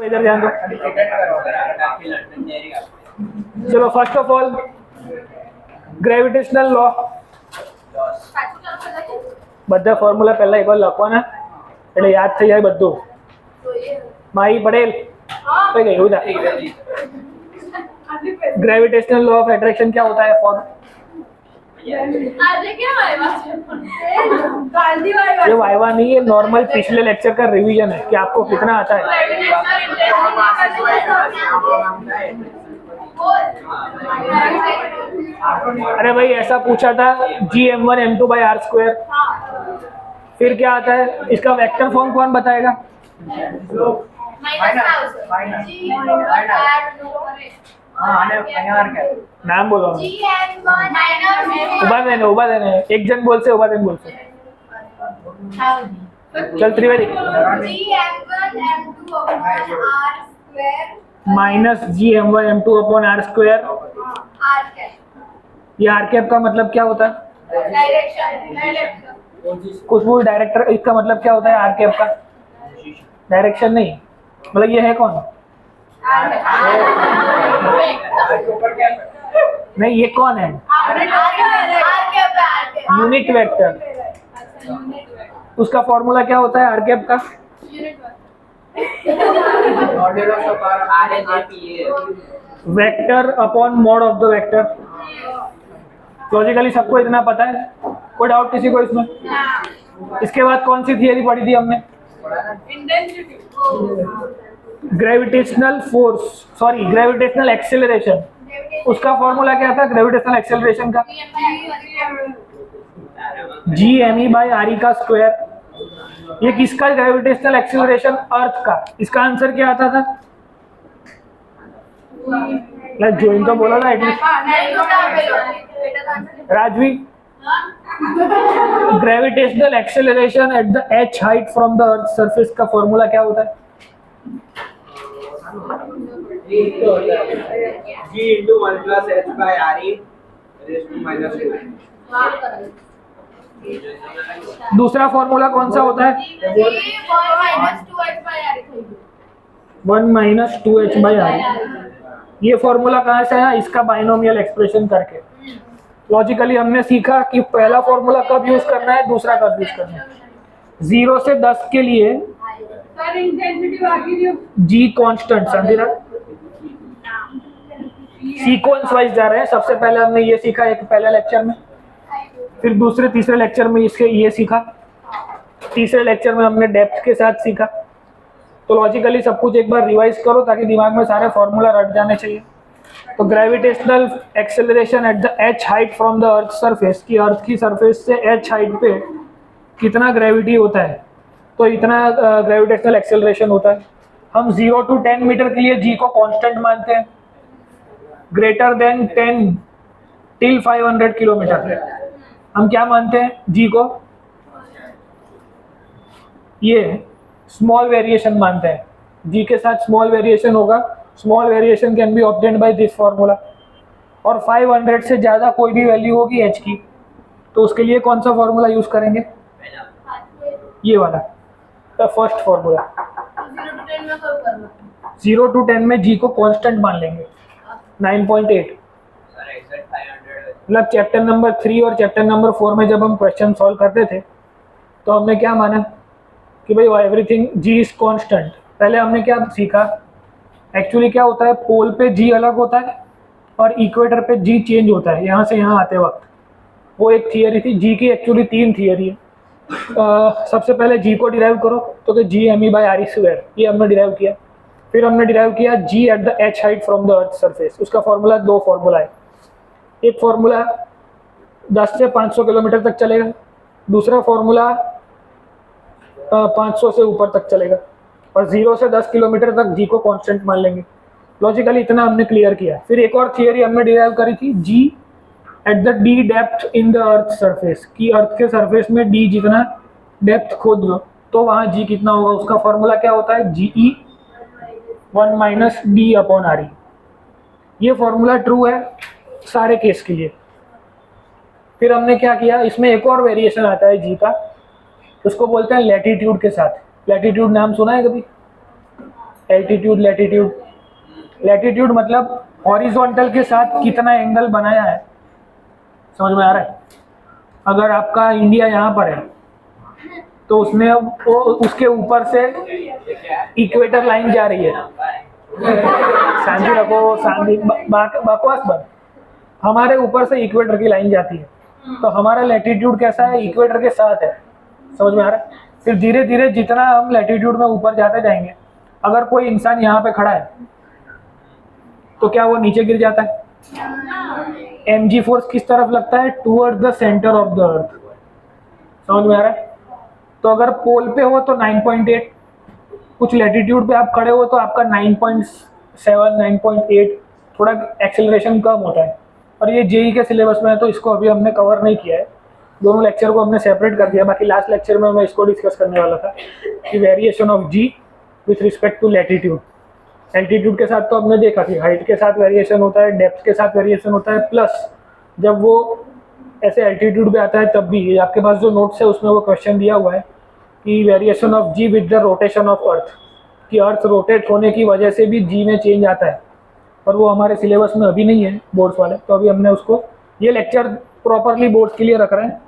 इधर ध्यान दो। चलो first of all gravitational law બધા ફોર્મ્યુલા પહેલા એકવાર લખવાના એટલે યાદ થઈ જાય બધું. માહી પટેલ કઈ ગયું था ग्रेविटेशनल लॉ ऑफ अट्रैक्शन क्या होता है? फॉर्म ये वाइवा नहीं है, नॉर्मल पिछले लेक्चर का रिवीजन है कि आपको कितना आता है. अरे भाई ऐसा पूछा था Gm1m2/r². फिर क्या आता है इसका वेक्टर फॉर्म? कौन बताएगा? नाम बोलो. उबा देने एक जन बोल से उबा देने बोल से. चल त्रिवेदी. Minus Gm1m2/r². ये आर कैप का मतलब क्या होता है? खुशबू डायरेक्टर. इसका मतलब क्या होता है आर कैप का? डायरेक्शन नहीं, मतलब ये है कौन? नहीं, ये कौन है? Unit vector. उसका फॉर्मूला क्या होता है आर कैप का? Vector upon mod of the vector. Logically सबको इतना पता है, कोई डाउट किसी को इसमें? इसके बाद कौन सी थियरी पढ़ी थी हमने? Gravitational force, sorry gravitational acceleration. उसका फॉर्मूला क्या था ग्रेविटेशनल एक्सेलरेशन का? Gme/re का स्क्वायर. ये किसका ग्रेविटेशनल एक्सेलरेशन? अर्थ का. इसका आंसर क्या आता था? जोइन तो बोला ना at least. Rajvi, gravitational acceleration at the h height from the earth surface का फॉर्मूला क्या होता है? दूसरा फॉर्मूला कौन सा होता है? 1 - 2h/r. ये फॉर्मूला कहाँ से आया? इसका बाइनोमियल एक्सप्रेशन करके. लॉजिकली हमने सीखा कि पहला फॉर्मूला कब यूज करना है, दूसरा कब यूज करना है. 0 से 10 के लिए G कांस्टेंट. समझे ना? सीक्वेंस वाइज जा रहे हैं. सबसे पहले हमने ये सीखा एक पहले लेक्चर में, फिर दूसरे तीसरे लेक्चर में इसके ये सीखा, तीसरे लेक्चर में हमने डेप्थ के साथ सीखा. तो लॉजिकली सब कुछ एक बार रिवाइज करो ताकि दिमाग में सारे फॉर्मूला रट जाने चाहिए. तो gravitational acceleration at the h height from the earth surface, की अर्थ की सरफेस से h हाइट पे कितना ग्रेविटी होता है, तो इतना ग्रेविटेशनल एक्सेलरेशन होता है. हम 0 to 10 मीटर के लिए g को कांस्टेंट मानते हैं. ग्रेटर देन 10 टिल 500 किलोमीटर हम क्या मानते हैं g को? ये स्मॉल वेरिएशन मानते हैं. g के साथ स्मॉल वेरिएशन होगा. Small variation can be obtained by this formula. और 500 से ज़्यादा कोई भी वैल्यू होगी h की, तो उसके लिए कौन सा फॉर्मूला यूज करेंगे? ये वाला, द फर्स्ट फॉर्मूला. 0 to 10 में g को कांस्टेंट मान लेंगे 9.8. मतलब चैप्टर नंबर 3 और चैप्टर नंबर 4 में जब हम क्वेश्चन सॉल्व करते थे तो हमने क्या माना कि भाई एवरीथिंग g इज कांस्टेंट. पहले हमने क्या सीखा? एक्चुअली क्या होता है, पोल पे g अलग होता है और इक्वेटर पे g चेंज होता है यहाँ से यहाँ आते वक्त. वो एक थियरी थी. g की एक्चुअली 3 थियरी है. सबसे पहले g को डिराइव करो तो कि Gme/re². ये हमने डिराइव किया. फिर हमने डिराइव किया g eight the h height from the earth surface. उसका फॉर्मूला 2 फॉर्मूला है. एक फॉर्मूला 10 से 500 किलोमीटर तक चलेगा, दूसरा फॉर्मूला 500 से ऊपर तक चलेगा, और 0 से 10 किलोमीटर तक g को कांस्टेंट मान लेंगे. लॉजिकली इतना हमने क्लियर किया. फिर एक और थियरी हमने डिराइव करी थी g at the d depth in the earth surface, की अर्थ के सरफेस में d जितना डेप्थ खोद लो तो वहाँ g कितना होगा. उसका फॉर्मूला क्या होता है? Ge 1 - d/re. ये फॉर्मूला ट्रू है सारे केस के लिए. फिर हमने क्या किया, इसमें एक और वेरिएशन आता है g का, उसको बोलते हैं लैटिट्यूड के साथ. लैटिट्यूड नाम सुना है कभी? Altitude, latitude. लैटिट्यूड मतलब हॉरिजॉन्टल के साथ कितना एंगल बनाया है, समझ में आ रहा है? अगर आपका इंडिया यहाँ पर है तो उसमें वो उसके ऊपर से इक्वेटर लाइन जा रही है। शांति रखो, शांति, बकवास बंद। हमारे ऊपर से इक्वेटर की लाइन जाती है, तो हमारा लैटिट्यूड कैसा है, इक्वेटर के साथ है, समझ में आ रहा है? फिर धीरे धीरे जितना हम लैटिट्यूड में ऊपर जाते जाएंगे, अगर कोई इंसान यहाँ पे खड़ा है तो क्या वो नीचे गिर जाता है? mg फोर्स किस तरफ लगता है? Toward the centre of the earth, समझ में आ रहा है? तो अगर पोल पे हो तो 9.8, कुछ लैटिट्यूड पे आप खड़े हो तो आपका 9.7, 9.8, थोड़ा एक्सेलरेशन कम होता है। और ये जेई के सिलेबस में है तो इसको अभी हमने कवर नहीं किया है, दोनों लेक्चर को हमने सेपरेट कर दिया। बाकी लास्ट लेक्चर में मैं इसको डिस्कस करने वाला था कि variation of g with respect to latitude. Altitude के साथ तो हमने देखा कि हाइट के साथ वेरिएशन होता है, डेप्थ के साथ वेरिएशन होता है, प्लस जब वो ऐसे एल्टीट्यूड पे आता है तब भी आपके पास जो नोट्स है उसमें वो क्वेश्चन दिया हुआ है कि variation of g with the rotation of earth, कि अर्थ रोटेट होने की वजह से भी जी में चेंज आता है, और वो हमारे सिलेबस में अभी नहीं है बोर्ड्स वाले, तो अभी हमने उसको ये लेक्चर प्रॉपरली बोर्ड्स के लिए रख रहे हैं।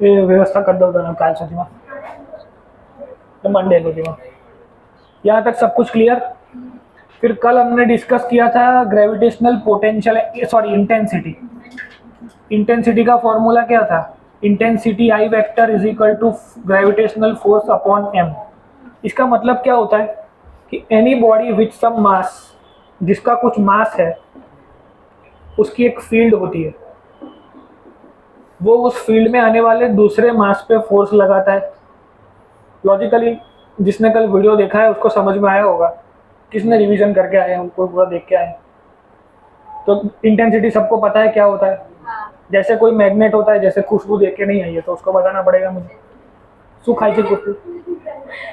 ये व्यवस्था कर दो काल से मंडे को दिमाग। यहाँ तक सब कुछ क्लियर? फिर कल हमने डिस्कस किया था gravitational potential, sorry intensity. Intensity का फॉर्मूला क्या था? Intensity I vector is equal to gravitational force upon m. इसका मतलब क्या होता है कि any body with some mass, जिसका कुछ मास है, उसकी एक फील्ड होती है, वो उस फील्ड में आने वाले दूसरे मास पे फोर्स लगाता है। लॉजिकली जिसने कल वीडियो देखा है उसको समझ में आया होगा, किसने रिवीजन करके आए हैं उनको पूरा देख के आए। तो इंटेंसिटी सबको पता है क्या होता है। जैसे कोई मैग्नेट होता है, जैसे खुशबू देख के नहीं आई है तो उसको बताना पड़ेगा मुझे। शू खाई थी खुशबू,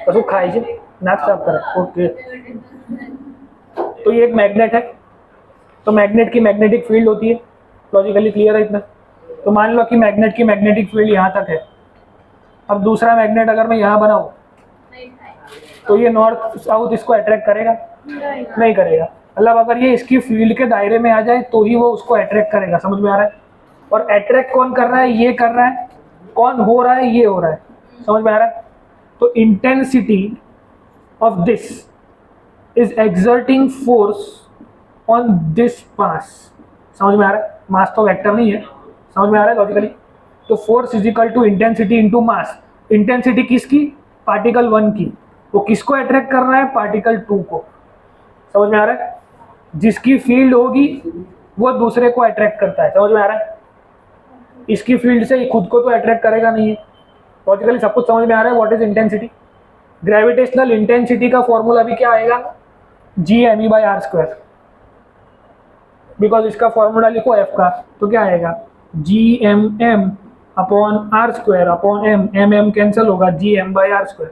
तो शू खाई थी, नाक साफ करे, ओके। तो ये एक मैग्नेट है, तो मैग्नेट की मैग्नेटिक फील्ड होती है। लॉजिकली क्लियर है इतना? तो मान लो कि मैग्नेट की मैग्नेटिक फील्ड यहाँ तक है। अब दूसरा मैग्नेट अगर मैं यहाँ बनाऊँ तो ये नॉर्थ साउथ इसको अट्रैक्ट करेगा? नहीं करेगा। मतलब अगर ये इसकी फील्ड के दायरे में आ जाए तो ही वो उसको अट्रैक्ट करेगा, समझ में आ रहा है? और अट्रैक्ट कौन कर रहा है? ये कर रहा है। कौन हो रहा है? ये हो रहा है, समझ में आ रहा है? तो intensity of this is exerting force on this mass, समझ में आ रहा है? मास तो वेक्टर नहीं है, समझ में आ रहा है लॉजिकली? तो force is equal to intensity into mass. Intensity किसकी? पार्टिकल 1 की। वो किसको अट्रैक्ट कर रहा है? पार्टिकल 2 को, समझ में आ रहा है? जिसकी फील्ड होगी वो दूसरे को अट्रैक्ट करता है, समझ में आ रहा है? इसकी फील्ड से खुद को तो अट्रैक्ट करेगा नहीं है। लॉजिकली सब कुछ समझ में आ रहा है? What is intensity? Gravitational intensity का फॉर्मूला भी क्या आएगा? G_me/r²। बिकॉज इसका फॉर्मूला लिखो F का, तो क्या आएगा? Gmm/r² upon m, mm cancel होगा, Gm/r²।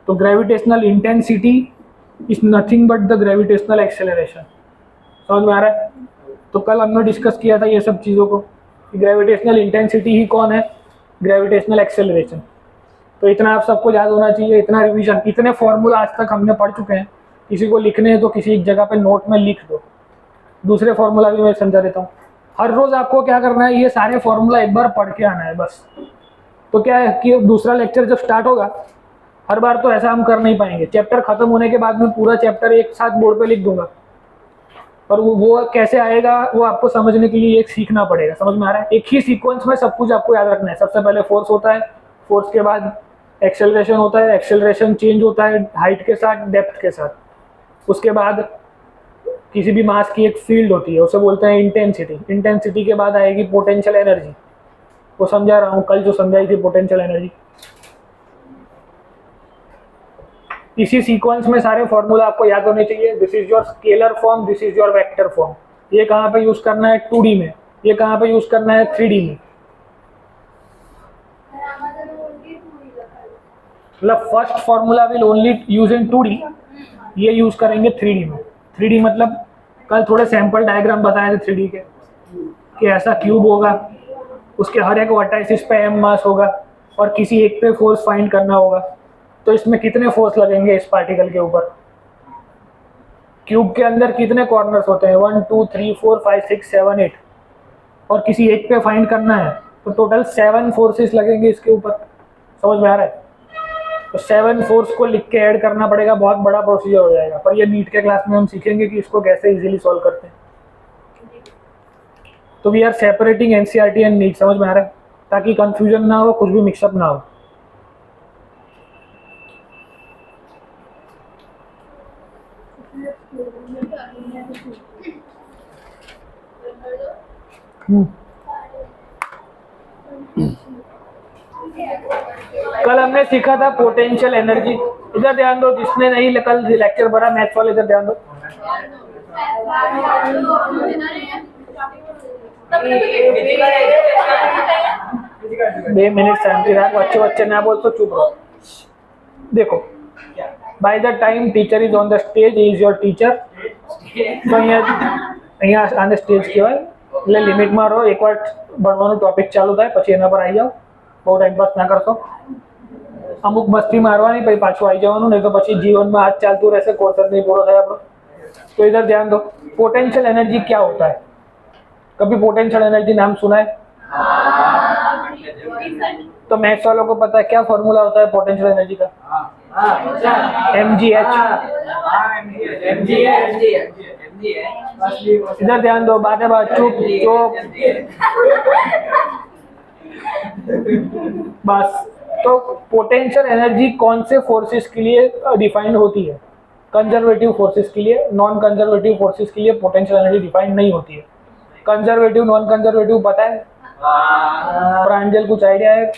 तो gravitational intensity is nothing but the gravitational acceleration, समझ में आ रहा है? तो कल हमने डिस्कस किया था ये सब चीज़ों को, ग्रेविटेशनल इंटेंसिटी ही कौन है? Gravitational acceleration. तो इतना आप सबको याद होना चाहिए, इतना रिवीजन, इतने फॉर्मूला आज तक हमने पढ़ चुके हैं। किसी को लिखने हैं तो किसी एक जगह पे नोट में लिख दो। दूसरे फॉर्मूला भी मैं समझा देता हूँ। हर रोज़ आपको क्या करना है? ये सारे फॉर्मूला एक बार पढ़ के आना है बस। तो क्या है कि दूसरा लेक्चर जब स्टार्ट होगा, हर बार तो ऐसा हम कर नहीं पाएंगे। चैप्टर खत्म होने के बाद में पूरा चैप्टर एक साथ बोर्ड पे लिख दूंगा, पर वो कैसे आएगा वो आपको समझने के लिए एक सीखना पड़ेगा, समझ में आ रहा है? एक ही सीक्वेंस में सब कुछ आपको याद रखना है। सबसे पहले फोर्स होता है, फोर्स के बाद एक्सेलरेशन होता है, एक्सेलरेशन चेंज होता है हाइट के साथ, डेप्थ के साथ। उसके बाद किसी भी मास की एक फील्ड होती है, उसे बोलते हैं इंटेंसिटी। इंटेंसिटी के बाद आएगी पोटेंशियल एनर्जी, वो समझा रहा हूँ कल जो समझाई थी पोटेंशियल एनर्जी। इसी सीक्वेंस में सारे फॉर्मूला आपको याद होने चाहिए। This is your scalar form, this is your vector form. ये कहाँ पे यूज करना है? 2D में। ये कहाँ पे यूज करना है? 3D में। मतलब first formula will only use in 2D, ये यूज करेंगे 3D में। 3D मतलब कल थोड़े सैंपल डायग्राम बताए थे 3D के, कि ऐसा क्यूब होगा, उसके हर एक वर्टाइसिस पे m मास होगा और किसी एक पे फोर्स फाइंड करना होगा। तो तो इसमें कितने फोर्स लगेंगे इस पार्टिकल के ऊपर? क्यूब के अंदर कितने कॉर्नर्स होते हैं? 1 2 3 4 5 6 7 8, और किसी एक पे फाइंड करना है तो टोटल 7 फोर्सेस लगेंगे इसके ऊपर। समझ में आ रहा है? तो 7 फोर्स को लिख के ऐड करना पड़ेगा, बहुत बड़ा प्रोसीजर हो जाएगा, पर ये नीट के क्लास में हम सीखेंगे कि इसको कैसे इजीली सॉल्व करते हैं। तो we are separating NCERT and NEET, समझ में आ रहा है? ताकि कंफ्यूजन ना हो, कुछ भी मिक्सअप ना हो। कल हमने सीखा था पोटेंशियल एनर्जी। इधर ध्यान दो, जिसने नहीं कल लेक्चर भरा मैथ्स वाले, इधर ध्यान दो। बे मिनट शांति रहा, अच्छे बच्चे ना बोल तो चुप रहो। देखो, by the time teacher is on the stage, he is your teacher. तो અહીંયા આને સ્ટેજ કહેવાય, એટલે લિમિટમાં રહો। એકવાર ભણવાનું ટોપિક ચાલુ થાય પછી એના પર આવી જાઓ, બહુ ટાઈમ પાસ ના કરશો। અમુક મસ્તી મારવાની પછી પાછું આવી જવાનું, નહીં તો પછી જીવનમાં આ જ ચાલતું રહેશે, કોર્સ જ નહીં પૂરો થાય આપણો। तो इधर ध्यान दो, पोटेंशियल एनर्जी क्या होता है? कभी पोटेंशियल एनर्जी नाम सुना है? तो मैथ्स वालों को पता है क्या फॉर्मूला होता है पोटेंशियल एनर्जी का? mgh। इधर ध्यान दो, बातें बात, चुप चुप बस। तो पोटेंशियल एनर्जी कौन से फोर्सेस के लिए डिफाइंड होती है? कंजर्वेटिव फोर्सेस के लिए। नॉन कंजर्वेटिव फोर्सेस के लिए पोटेंशियल एनर्जी डिफाइंड नहीं होती है। कंजर्वेटिव नॉन कंजर्वेटिव पता है? प्रांजल कुछ आइडिया है?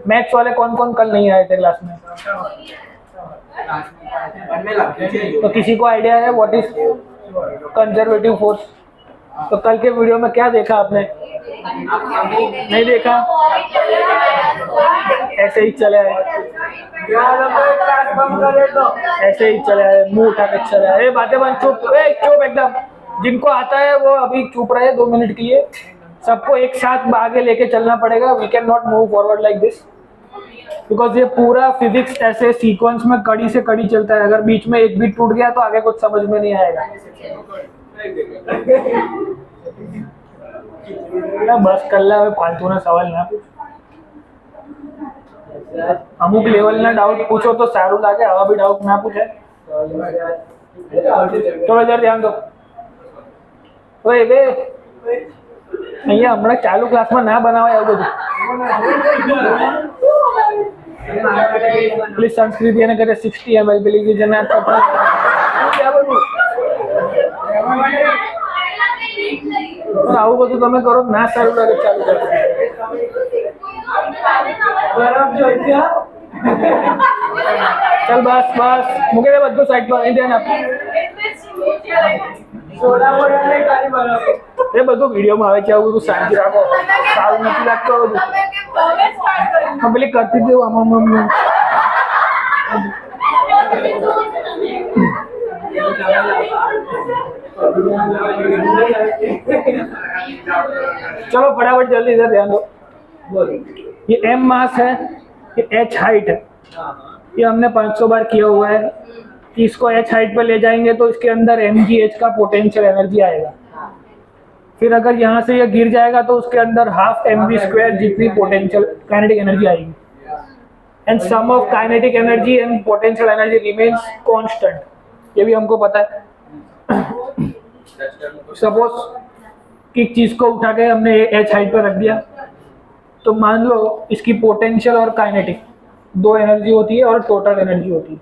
मैथ्स वाले कौन कौन कल नहीं आए थे क्लास में? तो किसी को आइडिया है व्हाट इज कंजर्वेटिव फोर्स? तो कल के वीडियो में क्या देखा आपने? नहीं देखा? ऐसे ही चले आए, ऐसे ही चले आए, मुंह उठा के चले आए। बातें बंद, चुप चुप एकदम। जिनको आता है वो अभी चुप रहे 2 मिनट के लिए। सबको एक साथ आगे लेके चलना पड़ेगा। We can not move forward like this, because ये पूरा फिजिक्स ऐसे सीक्वेंस में कड़ी से कड़ी चलता है। अगर बीच में एक भी टूट गया तो आगे कुछ समझ में नहीं आएगा। बस कल्ला फालतू ना सवाल ना पूछ, अमुक लेवल ना डाउट पूछो तो सारू लागे, आवा भी डाउट ना पूछे तो इधर ध्यान दो। ओए बे, અહીંયા હમણાં ચાલુ ક્લાસમાં ના બનાવાય આવું બધું। પ્લીઝ સંસ્કૃતિ એને કરે 60 ml પેલી કે જના કપડા क्या બધું આવું બધું તમે કરો ના સારું લાગે। ચાલુ કરો બરાબર જો क्या? चल बस बस मुके दे બધું સાઈડ પર, અહીં ધ્યાન આપ। સોડા બોડા ને કાલી બરાબર એ બધું વિડિયોમાં આવે છે, આવું બધું શાંતિ રાખો, સારું નથી લાગતું આ બધું। હું પેલી કરતી દેવું આમાં चलो फटाफट जल्दी इधर ध्यान दो। ये m मास है, ये h हाइट है। ये हमने 500 बार किया हुआ है कि इसको h हाइट पे ले जाएंगे तो इसके अंदर mgh का पोटेंशियल एनर्जी आएगा। फिर अगर यहाँ से ये गिर जाएगा तो उसके अंदर हाफ mv² जितनी पोटेंशियल काइनेटिक एनर्जी आएगी। And sum of kinetic energy and potential energy remains constant, ये भी हमको पता है। सपोज कि चीज को उठा के हमने h हाइट पर रख दिया, तो मान लो इसकी पोटेंशियल और काइनेटिक 2 एनर्जी होती है और टोटल एनर्जी होती है।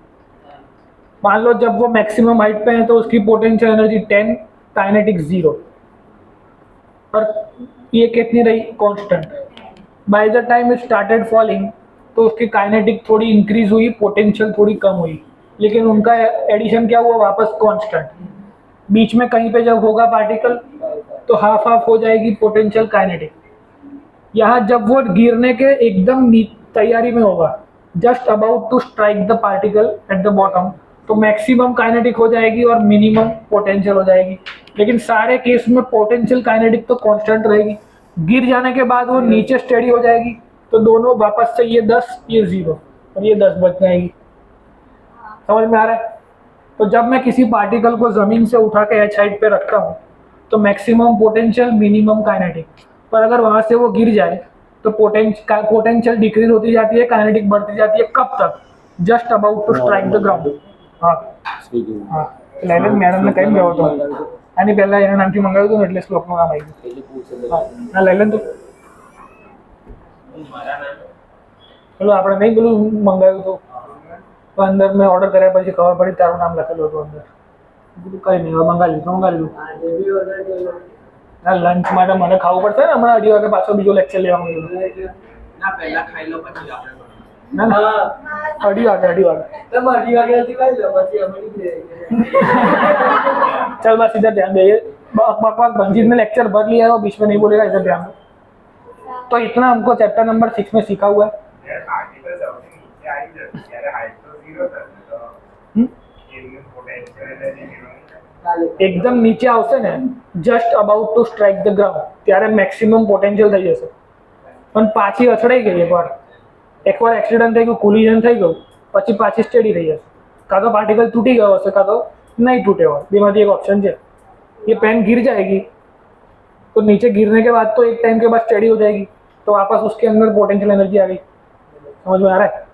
मान लो जब वो मैक्सिमम हाइट पे है तो उसकी पोटेंशियल एनर्जी 10, काइनेटिक 0, और ये कितनी रही? Constant. By the time it started falling तो उसकी काइनेटिक थोड़ी इंक्रीज हुई, पोटेंशियल थोड़ी कम हुई, लेकिन उनका एडिशन क्या हुआ? वापस कांस्टेंट। बीच में कहीं पे जब होगा पार्टिकल तो हाफ हाफ हो जाएगी पोटेंशियल काइनेटिक। यहाँ जब वो गिरने के एकदम तैयारी में होगा, just about to strike the particle at the bottom, तो मैक्सिमम काइनेटिक हो जाएगी और मिनिमम पोटेंशियल हो जाएगी। लेकिन सारे केस में पोटेंशियल काइनेटिक तो कांस्टेंट रहेगी। गिर जाने के बाद वो नीचे स्टेडी हो जाएगी तो दोनों वापस से ये 10 ये 0 और ये 10 बच जाएगी। समझ में आ रहा है? तो जब मैं किसी पार्टिकल को ज़मीन से उठा के एच हाइट पे रखता हूँ तो मैक्सिमम पोटेंशियल मिनिमम काइनेटिक, पर अगर वहाँ से वो गिर जाए तो पोटेंशियल डिक्रीज होती जाती है, काइनेटिक बढ़ती जाती है। कब तक? Just about to strike the ground. हाँ हाँ, લૈલન મેડમને કઈ ગયો હતો આની પહેલા એના નામથી મંગાવ્યું હતું એટલે શ્લોકનું નામ આવ્યું। હા લૈલન તો પેલું આપણે નહીં પેલું મંગાવ્યું હતું અંદર મેં ઓર્ડર કર્યા પછી ખબર પડી તારું નામ લખેલું હતું અંદર। કઈ નહીં, હવે મંગાવી લીધું। ના લંચ માટે મને ખાવું પડશે ને, હમણાં 2:30 વાગે પાછો બીજો લેક્ચર લેવાનું છે। ના પહેલા ખાઈ લો પછી આપણે ના ના 2:30 વાગે તમે 2:30 વાગ્યાથી ખાઈ લો પછી અમે નીકળી चल बस इधर ध्यान दे। बकवास बंजीत ने लेक्चर भर लिया है और बीच में नहीं बोलेगा, इधर ध्यान दो। तो इतना हमको चैप्टर नंबर 6 में सीखा हुआ है। एकदम नीचे આવશે ને just about to strike the ground ત્યારે મેક્સિમમ પોટેન્શિયલ થઈ જશે, પણ પાછી અથડાઈ ગઈ એકવાર એક્સિડન્ટ થઈ ગયું, કોલિઝન થઈ ગયું, પછી પાછી સ્ટેડી થઈ જશે। કાં તો પાર્ટિકલ તૂટી ગયો હશે, કાં તો नहीं टूटे हुआ, बेमारी एक ऑप्शन है। ये पेन गिर जाएगी तो नीचे गिरने के बाद तो एक टाइम के बाद स्टडी हो जाएगी, तो वापस उसके अंदर पोटेंशियल एनर्जी आ गई। समझ में आ रहा है?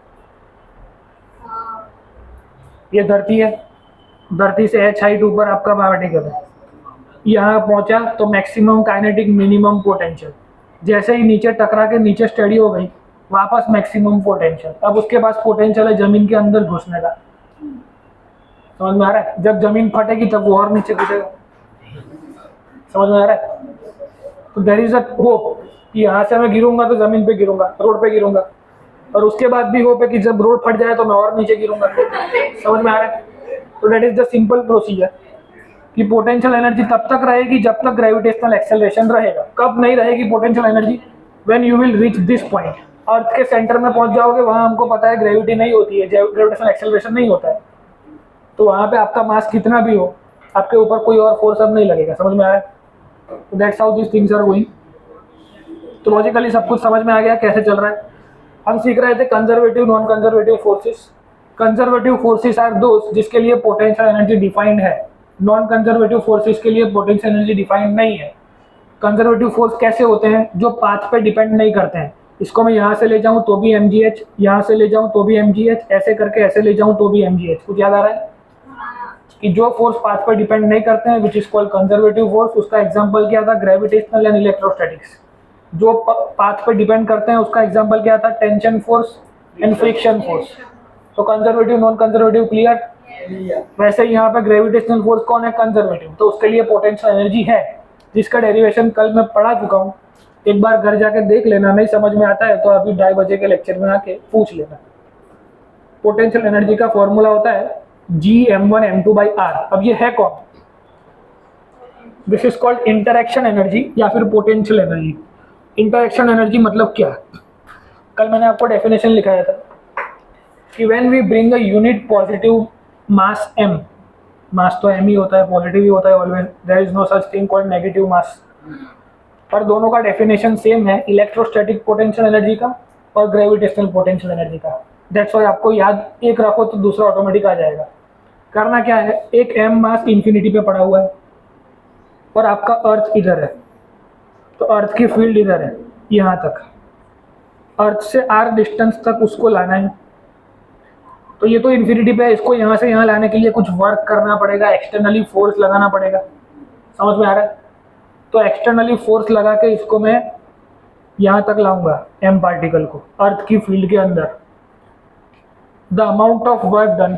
ये धरती है, धरती से एच हाइट ऊपर आपका पार्टिकल है, यहाँ पहुँचा तो मैक्सिमम काइनेटिक मिनिमम पोटेंशियल, जैसे ही नीचे टकरा के नीचे स्टडी हो गई वापस मैक्सिमम पोटेंशियल। अब उसके पास पोटेंशियल है जमीन के अंदर घुसने का। समझ में आ रहा है? जब जमीन फटेगी तब वो और नीचे घुसेगा। समझ में आ रहा है? तो देयर इज अ होप कि यहाँ से मैं गिरूंगा तो जमीन पे गिरूंगा, रोड पे गिरूंगा, और उसके बाद भी होप है कि जब रोड फट जाए तो मैं और नीचे गिरूंगा। समझ में आ रहा है? तो that is the simple procedure कि पोटेंशियल एनर्जी तब तक रहेगी जब तक ग्रेविटेशनल एक्सेलरेशन रहेगा। कब नहीं रहेगी potential energy? When you will reach this point. Earth के सेंटर में पहुंच जाओगे, वहाँ हमको पता है ग्रेविटी नहीं होती है, ग्रेविटेशनल एक्सेलरेशन नहीं होता है, तो वहाँ पे आपका मास कितना भी हो आपके ऊपर कोई और फोर्स अब नहीं लगेगा। समझ में आया? तो that's how this things are going. तो लॉजिकली सब कुछ समझ में आ गया कैसे चल रहा है। हम सीख रहे थे conservative non conservative forces. Conservative forces are दोस्त जिसके लिए पोटेंशियल एनर्जी डिफाइंड है, नॉन कंजर्वेटिव फोर्सेस के लिए पोटेंशियल एनर्जी डिफाइंड नहीं है। कंजर्वेटिव फोर्स कैसे होते हैं? जो पाथ पे डिपेंड नहीं करते हैं। इसको मैं यहाँ से ले जाऊँ तो भी mgh, यहाँ से ले जाऊँ तो भी mgh, ऐसे करके ऐसे ले जाऊँ तो भी mgh। कुछ याद आ रहा है कि जो फोर्स पाथ पर डिपेंड नहीं करते हैं which is called conservative force. उसका एग्जांपल क्या था? Gravitational and electrostatics. जो पाथ पर डिपेंड करते हैं उसका एग्जांपल क्या था? Tension force and friction force. तो कंजर्वेटिव नॉन कंजर्वेटिव क्लियर? वैसे ही यहाँ पे ग्रेविटेशनल फोर्स कौन है? कंजर्वेटिव। तो उसके लिए पोटेंशियल एनर्जी है जिसका डेरिवेशन कल मैं पढ़ा चुका हूँ, एक बार घर जाके देख लेना। नहीं समझ में आता है तो अभी 2:30 बजे के लेक्चर में आके पूछ लेना। पोटेंशियल एनर्जी का फॉर्मूला होता है Gm1m2/r। अब ये है कौन? This is called interaction energy या फिर पोटेंशियल एनर्जी। इंटरैक्शन एनर्जी मतलब क्या? कल मैंने आपको डेफिनेशन लिखाया था कि when we bring a unit positive mass m, mass तो m ही होता है, पॉजिटिव ही होता है always, there is no such thing called negative mass. और दोनों का डेफिनेशन सेम है, इलेक्ट्रोस्टैटिक पोटेंशियल एनर्जी का और ग्रेविटेशनल पोटेंशियल एनर्जी का। दैट्स व्हाई आपको याद एक रखो तो दूसरा ऑटोमेटिक आ जाएगा। करना क्या है? एक m मास इंफिनिटी पे पड़ा हुआ है और आपका अर्थ इधर है, तो अर्थ की फील्ड इधर है यहाँ तक, अर्थ से r डिस्टेंस तक उसको लाना है। तो ये तो इंफिनिटी पे है, इसको यहाँ से यहाँ लाने के लिए कुछ वर्क करना पड़ेगा, एक्सटर्नली फोर्स लगाना पड़ेगा। समझ में आ रहा है? तो एक्सटर्नली फोर्स लगा के इसको मैं यहाँ तक लाऊंगा m पार्टिकल को अर्थ की फील्ड के अंदर। The amount of work done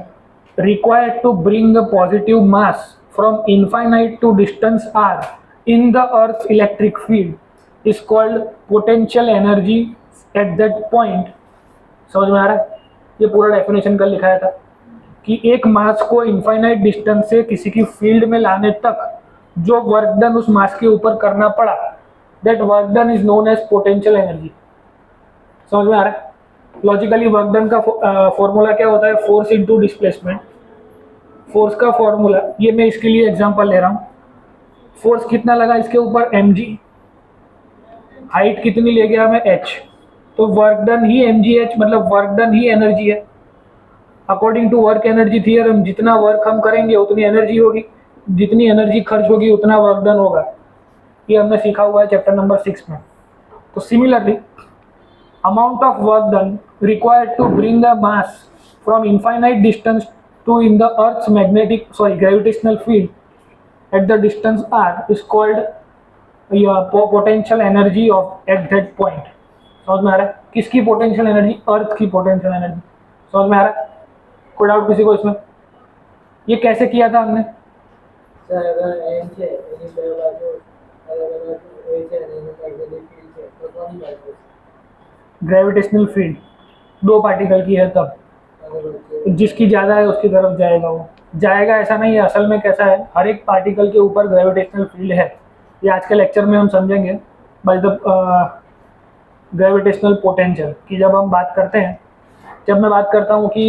required to bring a positive mass from infinite to distance r in the earth's electric field is called potential energy at that point। समझ में आ रहा है? ये पूरा डेफिनेशन कल लिखाया था कि एक मास को इनफाइनाइट डिस्टेंस से किसी की फील्ड में लाने तक जो वर्क डन उस मास के ऊपर करना पड़ा, that work done is known as potential energy. समझ में आ रहा है? लॉजिकली वर्क डन का फॉर्मूला क्या होता है? Force into displacement. फोर्स का फॉर्मूला ये मैं इसके लिए एग्जांपल ले रहा हूँ। फोर्स कितना लगा इसके ऊपर? mg। हाइट कितनी ले गया मैं? h। तो वर्क डन ही mgh, मतलब वर्क डन ही एनर्जी है। According to work energy theorem, जितना वर्क हम करेंगे उतनी एनर्जी होगी, जितनी एनर्जी खर्च होगी उतना वर्क डन होगा। ये हमने सीखा हुआ है चैप्टर नंबर 6 में। तो similarly amount of work done required to bring the mass from infinite distance to in the earth's gravitational field at the distance r is called potential energy of at that point। समझ में आ रहा है? किसकी potential energy? अर्थ की potential energy. समझ में आ रहा है? कोई डाउट किसी को इसमें? ये कैसे किया था हमने? सर अगर एन છે એની બે બાજુ અલગ અલગ હોય છે અને એનું મેગ્નેટિક ફીલ્ડ છે તો કોની બાજુ ग्रेविटेशनल फील्ड दो पार्टिकल की है तब, जिसकी ज़्यादा है उसकी तरफ जाएगा। वो जाएगा ऐसा नहीं है, असल में कैसा है, हर एक पार्टिकल के ऊपर ग्रेविटेशनल फील्ड है। ये आज के लेक्चर में हम समझेंगे बाय द ग्रेविटेशनल पोटेंशियल की। जब हम बात करते हैं, जब मैं बात करता हूँ कि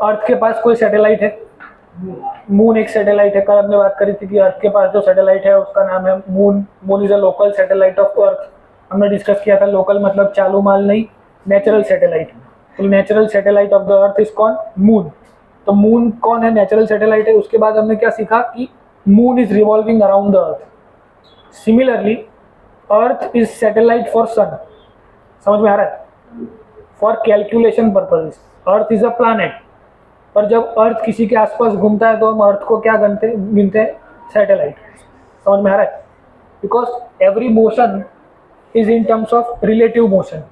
अर्थ के पास कोई सैटेलाइट है, मून एक सैटेलाइट है। कल हमने बात करी थी कि अर्थ के पास जो सैटेलाइट है उसका नाम है moon. Moon is a local satellite of earth. हमने डिस्कस किया था लोकल मतलब चालू माल नहीं, नेचुरल सैटेलाइट। तो natural satellite of the earth is कौन? मून। तो मून कौन है? नेचुरल सैटेलाइट है। उसके बाद हमने क्या सीखा कि moon is revolving around the earth. Similarly earth is satellite for sun. समझ में आ रहा है? For calculation purposes earth is a planet. पर जब अर्थ किसी के आसपास घूमता है तो हम अर्थ को क्या गिनते हैं? सैटेलाइट। समझ में आ रहा है? Because every motion is in terms of relative motion.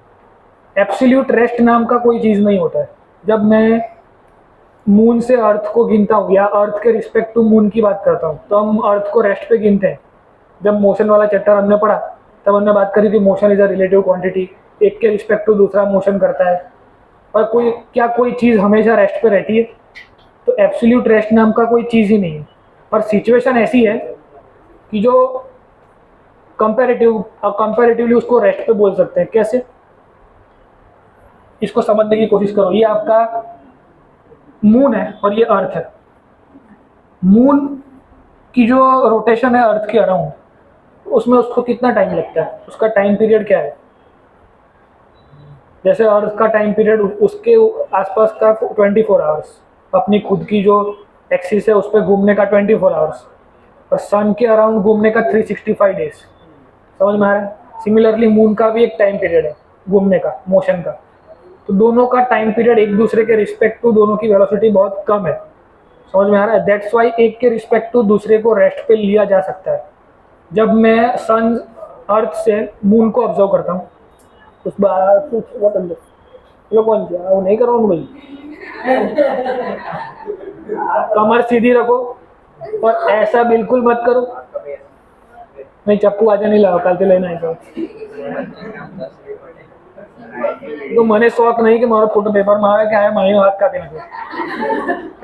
Absolute rest नाम का कोई चीज़ नहीं होता है। जब मैं मून से अर्थ को गिनता हूँ या अर्थ के रिस्पेक्ट टू मून की बात करता हूँ तो हम अर्थ को रेस्ट पे गिनते हैं। जब मोशन वाला चैप्टर हमने पढ़ा तब हमने बात करी थी motion is a relative quantity, एक के रिस्पेक्ट टू दूसरा मोशन करता है। पर कोई चीज़ हमेशा रेस्ट पे रहती है? तो एब्सोल्यूट रेस्ट नाम का कोई चीज़ ही नहीं है। पर सिचुएशन ऐसी है कि जो कंपैरेटिवली उसको रेस्ट पे बोल सकते हैं। कैसे? इसको समझने की कोशिश करो। ये आपका मून है और ये अर्थ है। मून की जो रोटेशन है अर्थ के अराउंड, उसमें उसको कितना टाइम लगता है? उसका टाइम पीरियड क्या है? जैसे अर्थ का टाइम पीरियड उसके आसपास का 24 आवर्स, अपनी खुद की जो एक्सिस है उस पर घूमने का 24 आवर्स, और सन के अराउंड घूमने का 365 डेज। समझ में आ रहा है? सिमिलरली मून का भी एक टाइम पीरियड है घूमने का, मोशन का। तो दोनों का टाइम पीरियड एक दूसरे के रिस्पेक्ट टू दोनों की वेलोसिटी बहुत कम है। समझ में आ रहा है? दैट्स वाई एक के रिस्पेक्ट टू दूसरे को रेस्ट पे लिया जा सकता है। जब मैं सन अर्थ से मून को ऑब्जर्व करता हूँ उस बात लोग कौन किया वो नहीं करो भाई। कमर सीधी रखो और ऐसा बिल्कुल मत करो। नहीं चप्पू आज नहीं लाओ, कल लेना है तो મને શોખ નહીં કે મારો ફોટો પેપરમાં આવે કે આ મારી હાથ કાપી નાખો,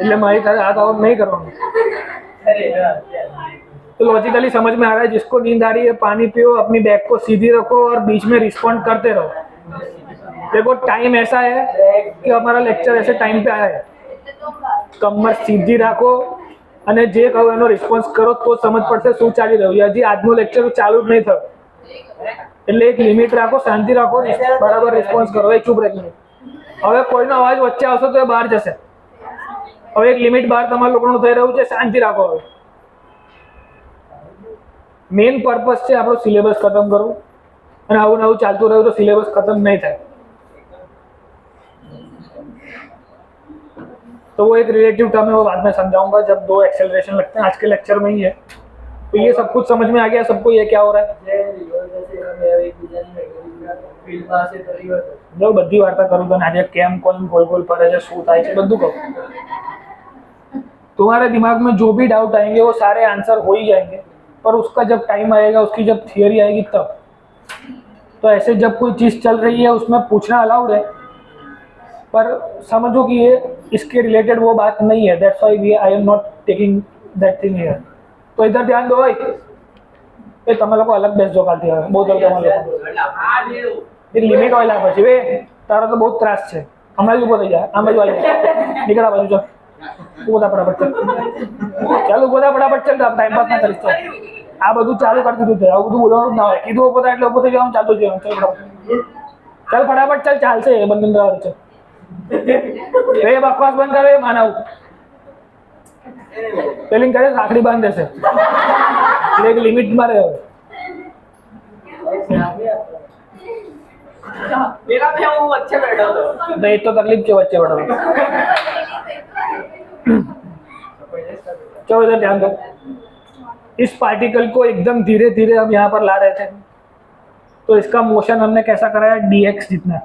એટલે મારી તારે હાથ આઉટ नहीं કરવાનો। तो लॉजिकली समझ में आ रहा है? जिसको नींद आ रही है पानी पियो, अपनी बैक को सीधी रखो और बीच में रिस्पॉन्ड करते रहो। देखो टाइम ऐसा है कि हमारा लेक्चर ऐसे टाइम पे आया है। कमर सीधी રાખો અને જે કહું એનો રિસ્પોન્સ કરો તો સમજ પડશે શું ચાલી રહ્યું છે। હજી આજનો લેક્ચર ચાલુ જ નહીં થયો, એટલે એક લિમિટ રાખો, શાંતિ રાખો, બરાબર રિસ્પોન્સ કરો। એક ચૂપ રહીને હવે કોઈનો અવાજ વચ્ચે આવશે તો એ બહાર જશે। હવે એક લિમિટ બહાર તમારા લોકોનું થઈ રહ્યું છે, શાંતિ રાખો। હવે મેઇન પર્પસ છે આપણો સિલેબસ ખતમ કરવું, અને આવું નવું ચાલતું રહ્યું તો સિલેબસ ખતમ નહીં થાય। तो वो एक रिलेटिव टर्म है, वो बाद में समझाऊंगा जब दो एक्सेलरेशन लगते हैं। आज के लेक्चर में ही है। तो ये सब कुछ समझ में आ गया सबको? ये क्या हो रहा है? जो बधी वार्ता करूँ तो आज केम कोण गोल गोल फरे છે, શું થાય છે બધું કહું। तुम्हारे दिमाग में जो भी डाउट आएंगे वो सारे आंसर हो ही जाएंगे, पर उसका जब टाइम आएगा, उसकी जब थियोरी आएगी तब। तो ऐसे जब कोई चीज़ चल रही है उसमें पूछना अलाउड है, पर समझो कि ये इसके रिलेटेड वो बात नहीं है। That's why I am not taking that thing here. तो इधर ध्यान दो भाई, ये તમે લોકો અલગ બેસજો કાલથી। હવે બહુ જલ્દી તમારે લોકો એક લિમિટ હોય લા પછી વે તારો તો બહુ ત્રાસ છે। હમણાં જ ઊભો થઈ જાય, આમ બાજુ આવી નીકળ આ બાજુ। ચાલ ઊભો થા ફટાફટ, ચાલ ઊભો થા ફટાફટ, ચાલ ટાઈમ પાસ ના કરીશ। આ બધું ચાલુ કરી દીધું છે, આવું બધું બોલવાનું જ ના હોય। કીધું ઊભો થા એટલે ઊભો થઈ જવાનું, ચાલતું જ જવાનું। ચાલ ફટાફટ। चल फटाफट चल, चाल से बंधन रहा चल। ये बकवास बंद कर, ये मानव पेलिंग करे साखड़ी बांध दे से, एक लिमिट मारे हो। मेरा भी वो अच्छे बैठा था। नहीं तो तकलीफ के बच्चे बढ़ रहे। चलो इधर ध्यान दो, इस पार्टिकल को एकदम धीरे धीरे हम यहाँ पर ला रहे थे, तो इसका मोशन हमने कैसा कराया, dx जितना।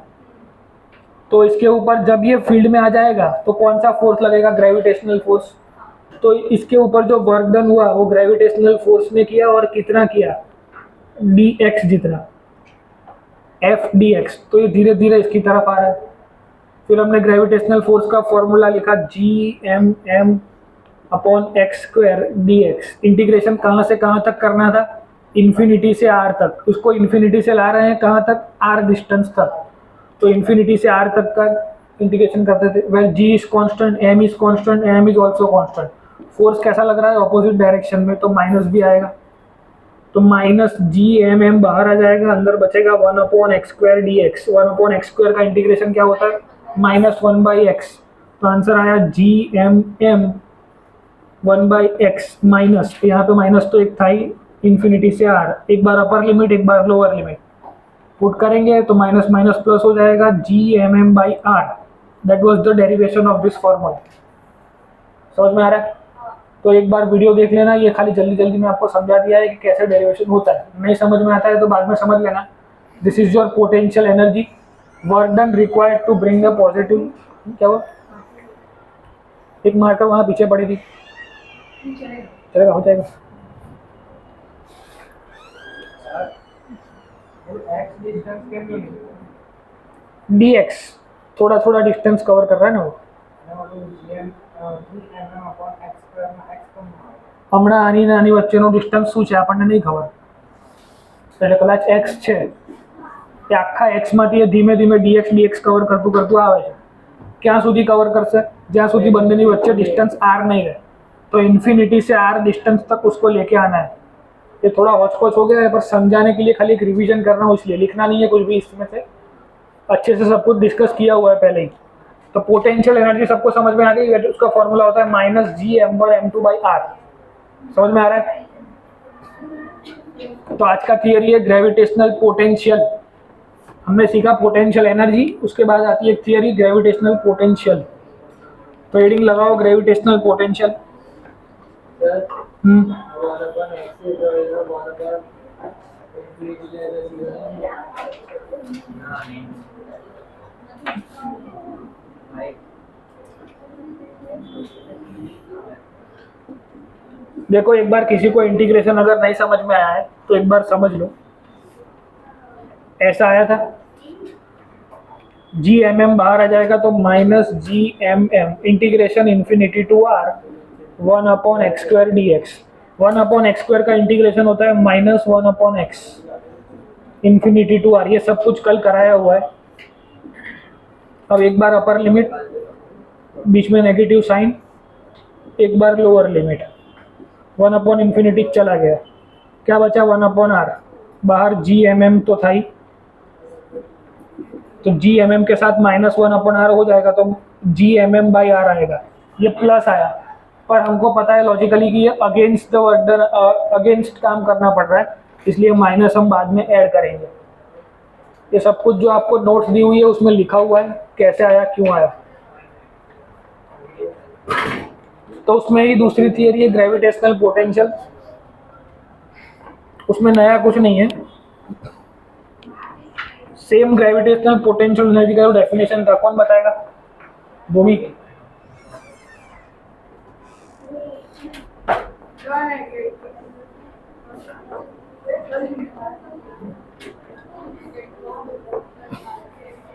तो इसके ऊपर जब ये फील्ड में आ जाएगा तो कौन सा फोर्स लगेगा, ग्रेविटेशनल फोर्स। तो इसके ऊपर जो वर्क डन हुआ वो ग्रेविटेशनल फोर्स ने किया, और कितना किया, dx जितना, f dx। तो ये धीरे धीरे इसकी तरफ आ रहा है। फिर हमने ग्रेविटेशनल फोर्स का फॉर्मूला लिखा Gmm upon x square dx। Integration कहाँ से कहाँ तक करना था, इन्फिनिटी से r तक। उसको इन्फिनिटी से ला रहे हैं कहाँ तक, r डिस्टेंस तक। तो इन्फिनिटी से r तक का इंटीग्रेशन करते थे। Well g is constant, m is constant, m is also constant. Force कैसा लग रहा है, ऑपोजिट डायरेक्शन में, तो माइनस भी आएगा। तो माइनस Gmm बाहर आ जाएगा, अंदर बचेगा 1 upon x square dx। 1 upon x square का इंटीग्रेशन क्या होता है, -1/x। तो आंसर आया Gmm 1/x माइनस, यहाँ पे माइनस तो एक था ही, इन्फिनिटी से r, एक बार अपर लिमिट एक बार लोअर लिमिट पुट करेंगे तो माइनस माइनस प्लस हो जाएगा, Gmm/r। That was the derivation of this formula. समझ में आ रहा है। तो एक बार वीडियो देख लेना, ये खाली जल्दी जल्दी में आपको समझा दिया है कि कैसे डेरिवेशन होता है। नहीं समझ में आता है तो बाद में समझ लेना। This is your potential energy, work done required to bring a positive, क्या हुआ, एक मार्कर वहाँ पीछे पड़ी थी, चलेगा, हो जाएगा। dx थोड़ा थोड़ा डिस्टेंस कवर कर रहा है ना वो। હમણાં આની ને આની વચ્ચેનો ડિસ્ટન્સ શું છે આપણને નહીં ખબર, એટલે કદાચ x છે, તે આખા x માંથી એ ધીમે ધીમે dx કવર કરતું કરતું આવે છે। ક્યાં સુધી કવર કરશે, જ્યાં સુધી બંનેની વચ્ચે ડિસ્ટન્સ r નહીં રહે। तो इन्फिनिटी से r डिस्टेंस तक उसको लेके आना है। ये थोड़ा हौच-पौच हो गया है, पर समझाने के लिए खाली एक रिवीजन करना हूँ, इसलिए लिखना नहीं है कुछ भी इसमें से, अच्छे से सब कुछ डिस्कस किया हुआ है पहले ही। तो पोटेंशियल एनर्जी सबको समझ में आ गई, उसका फॉर्मूला होता है -Gm/m2/r। समझ में आ रहा है। तो आज का थियरी है ग्रेविटेशनल पोटेंशियल। हमने सीखा पोटेंशियल एनर्जी, उसके बाद आती है थियरी ग्रेविटेशनल पोटेंशियल। तो हेडिंग लगाओ ग्रेविटेशनल पोटेंशियल। देखो एक बार किसी को इंटीग्रेशन अगर नहीं समझ में आया है तो एक बार समझ लो। ऐसा आया था, Gmm बाहर आ जाएगा तो -Gmm integration infinity to r 1 upon x square dx। 1 upon x square का इंटीग्रेशन होता है -1 upon x infinity to r। ये सब कुछ कल कराया हुआ है। अब एक बार अपर लिमिट, बीच में नेगेटिव साइन, एक बार लोअर लिमिट, 1 अपॉन इन्फिनिटी चला गया, क्या बचा 1 अपॉन r। बाहर Gmm तो था ही, तो Gmm के साथ -1 अपॉन r हो जाएगा, तो Gmm/r आएगा। ये प्लस आया, पर हमको पता है लॉजिकली कि ये अगेंस्ट द वर्क, अगेंस्ट काम करना पड़ रहा है, इसलिए माइनस हम बाद में ऐड करेंगे। ये सब कुछ जो आपको नोट्स दी हुई है उसमें लिखा हुआ है कैसे आया, क्यों आया। तो उसमें ही दूसरी थियरी है ग्रेविटेशनल पोटेंशियल, उसमें नया कुछ नहीं है, सेम ग्रेविटेशनल पोटेंशियल एनर्जी का डेफिनेशन था। कौन बताएगा, भूमि।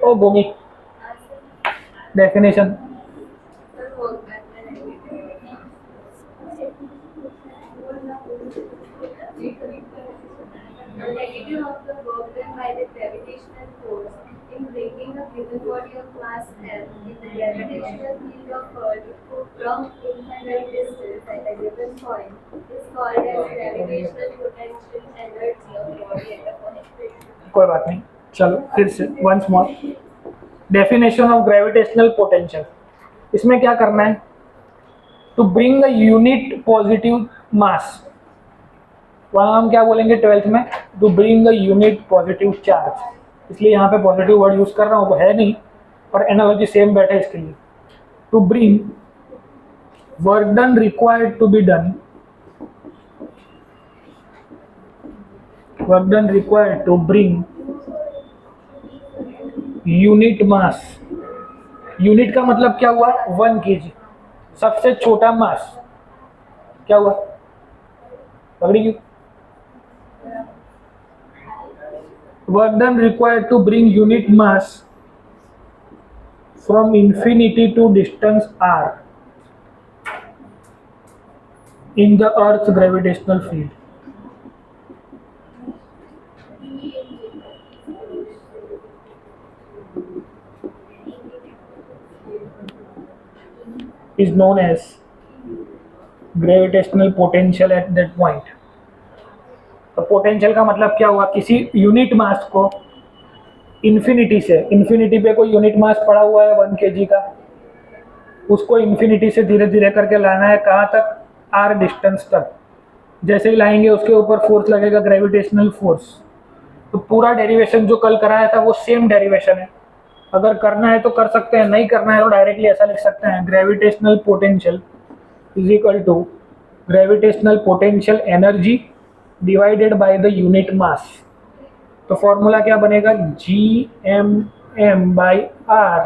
ओ भूमि, definition. The negative of the work done by the gravitational force in bringing a given body of mass m in the gravitational field of Earth from infinite distance at a given point is called as gravitational potential energy of body at a point. कोई बात नहीं, चलो फिर से once more, definition of gravitational potential. इसमें क्या करना है, to bring a unit positive mass, वहाँ हम क्या बोलेंगे 12th में, to bring a unit positive charge, इसलिए यहाँ पे पॉजिटिव वर्ड यूज कर रहा हूँ, वो है नहीं पर एनालॉजी सेम बैठे इसके लिए। To bring work done required to be done, work done required to bring unit mass, unit का मतलब क्या हुआ 1 kg, सबसे छोटा मास क्या हुआ, पकड़ी क्यों, work done required to bring unit mass from infinity to distance r in the earth's gravitational field is known as gravitational potential at that point। तो पोटेंशियल का मतलब क्या हुआ, किसी यूनिट मास को इन्फिनिटी से, इन्फिनिटी पे कोई यूनिट मास पड़ा हुआ है 1 kg का, उसको इन्फिनिटी से धीरे धीरे करके लाना है कहाँ तक, r डिस्टेंस तक। जैसे ही लाएंगे उसके ऊपर फोर्स लगेगा, ग्रेविटेशनल फोर्स। तो पूरा डेरिवेशन जो कल कराया था वो सेम डेरिवेशन है, अगर करना है तो कर सकते हैं, नहीं करना है तो डायरेक्टली ऐसा लिख सकते हैं, gravitational potential is equal to gravitational potential energy divided by the unit mass. तो फॉर्मूला क्या बनेगा, GMM by R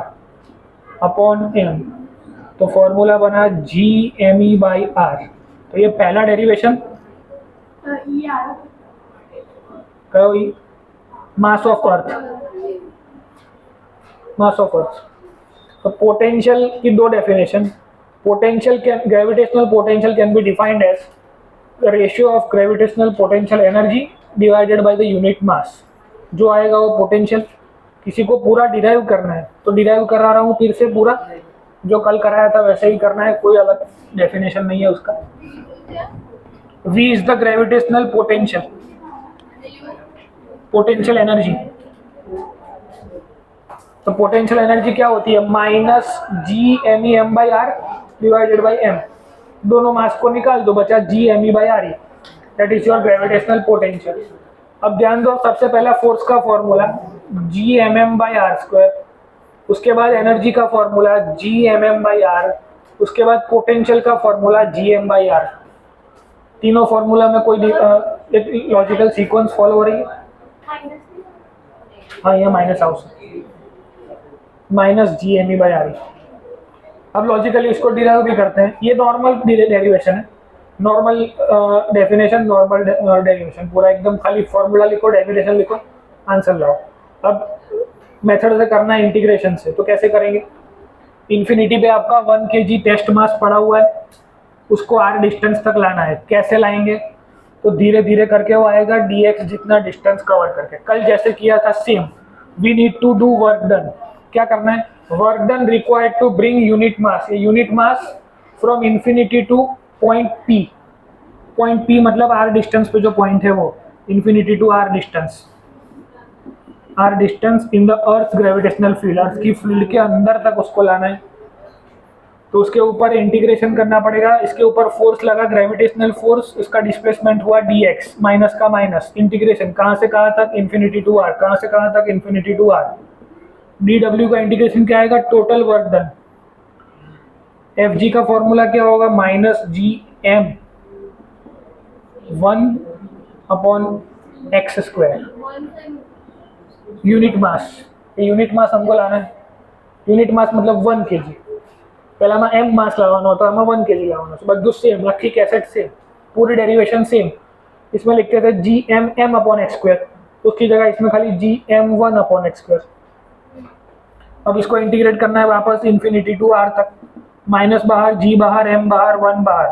upon M। तो फॉर्मूला बना GME बाई R। तो ये पहला derivation mass of earth, mass of earth. तो पोटेंशियल की दो definition, potential can, gravitational potential can be defined as the ratio of gravitational potential energy divided by the unit mass. जो आएगा वो potential, किसी को पूरा डिराइव करना है तो डिराइव करा रहा हूँ फिर से, पूरा जो कल कराया था वैसे ही करना है, कोई अलग डेफिनेशन नहीं है उसका। V is the gravitational potential, potential energy. तो पोटेंशियल एनर्जी क्या होती है, minus GMEM by R divided by M। दोनों मास को निकाल दो, बचा GME by R, that is your gravitational potential. अब ध्यान दो, सबसे पहला फोर्स का formula GMM by R square, उसके बाद एनर्जी का फॉर्मूला GMM बाई R, उसके बाद पोटेंशियल का फॉर्मूला GM बाई R। तीनों फॉर्मूला में कोई एक लॉजिकल सीक्वेंस फॉलो हो रही है, हाँ ये minus house minus GME by R। अब लॉजिकली इसको डिराइव भी करते हैं, ये नॉर्मल डेरिवेशन है, नॉर्मल डेफिनेशन, नॉर्मल डेरिवेशन, पूरा एकदम खाली फॉर्मूला लिखो, डेफिनेशन लिखो, आंसर लाओ। अब मेथड से करना है इंटीग्रेशन से, तो कैसे करेंगे, इन्फिनिटी पे आपका 1 kg टेस्ट मास पड़ा हुआ है, उसको r डिस्टेंस तक लाना है। कैसे लाएंगे, तो धीरे धीरे करके वो आएगा dx जितना डिस्टेंस कवर करके, कल जैसे किया था same. We need to do work done, क्या करना है, work done required to bring unit mass, ये unit mass from infinity to point P, point P मतलब r डिस्टेंस पे जो पॉइंट है वो, infinity to r distance, r distance in the earth gravitational field, earth की field के अंदर तक उसको लाना है। तो उसके ऊपर इंटीग्रेशन करना पड़ेगा, इसके ऊपर फोर्स लगा ग्रेविटेशनल फोर्स, इसका डिस्प्लेसमेंट हुआ dx, माइनस का माइनस, इंटीग्रेशन कहाँ से कहाँ तक, इन्फिनिटी टू r, कहाँ से कहाँ तक, इन्फिनिटी टू r। dw का इंटीग्रेशन क्या आएगा, टोटल वर्क डन। fg का फॉर्मूला क्या होगा, minus GM 1 upon x square, unit mass, unit mass हमको लाना है, यूनिट मास मतलब 1 kg, पहला में m मास लावाना होता है, 1 kg लावाना, બધું सेम, लक्की कैसेट सेम, पूरी डेरिवेशन सेम। इसमें लिखते थे GMM अपॉन x स्क्वायर, उसकी जगह इसमें खाली GM1 अपॉन x स्क्वायर। अब इसको इंटीग्रेट करना है वापस इन्फिनिटी टू r तक, माइनस बाहर, g बाहर, m बाहर, 1 बाहर,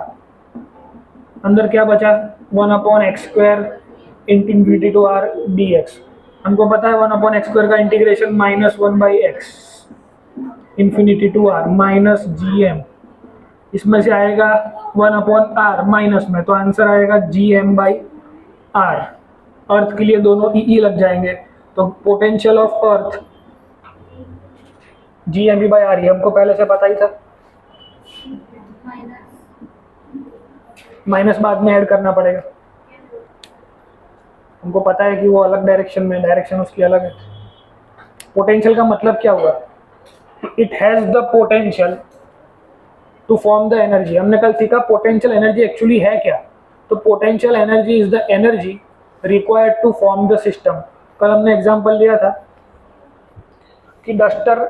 अंदर क्या बचा 1 upon x square infinity to r dx। हमको पता है 1 अपॉन x स्क्वायर का integration minus 1 by x infinity to r minus GM, इसमें से आएगा 1 अपॉन r माइनस में, तो आंसर आएगा GM बाई R। अर्थ के लिए दोनों ई लग जाएंगे, तो potential of earth G M B by R, हमको पहले से पता ही था, माइनस बाद में ऐड करना पड़ेगा। हमको पता है कि वो अलग डायरेक्शन में, डायरेक्शन उसकी अलग है। पोटेंशियल का मतलब क्या हुआ? It has the potential to form the energy. हमने कल सीखा पोटेंशियल एनर्जी एक्चुअली है क्या। तो potential energy is the energy required to form the system. कल हमने एग्जांपल लिया था कि डस्टर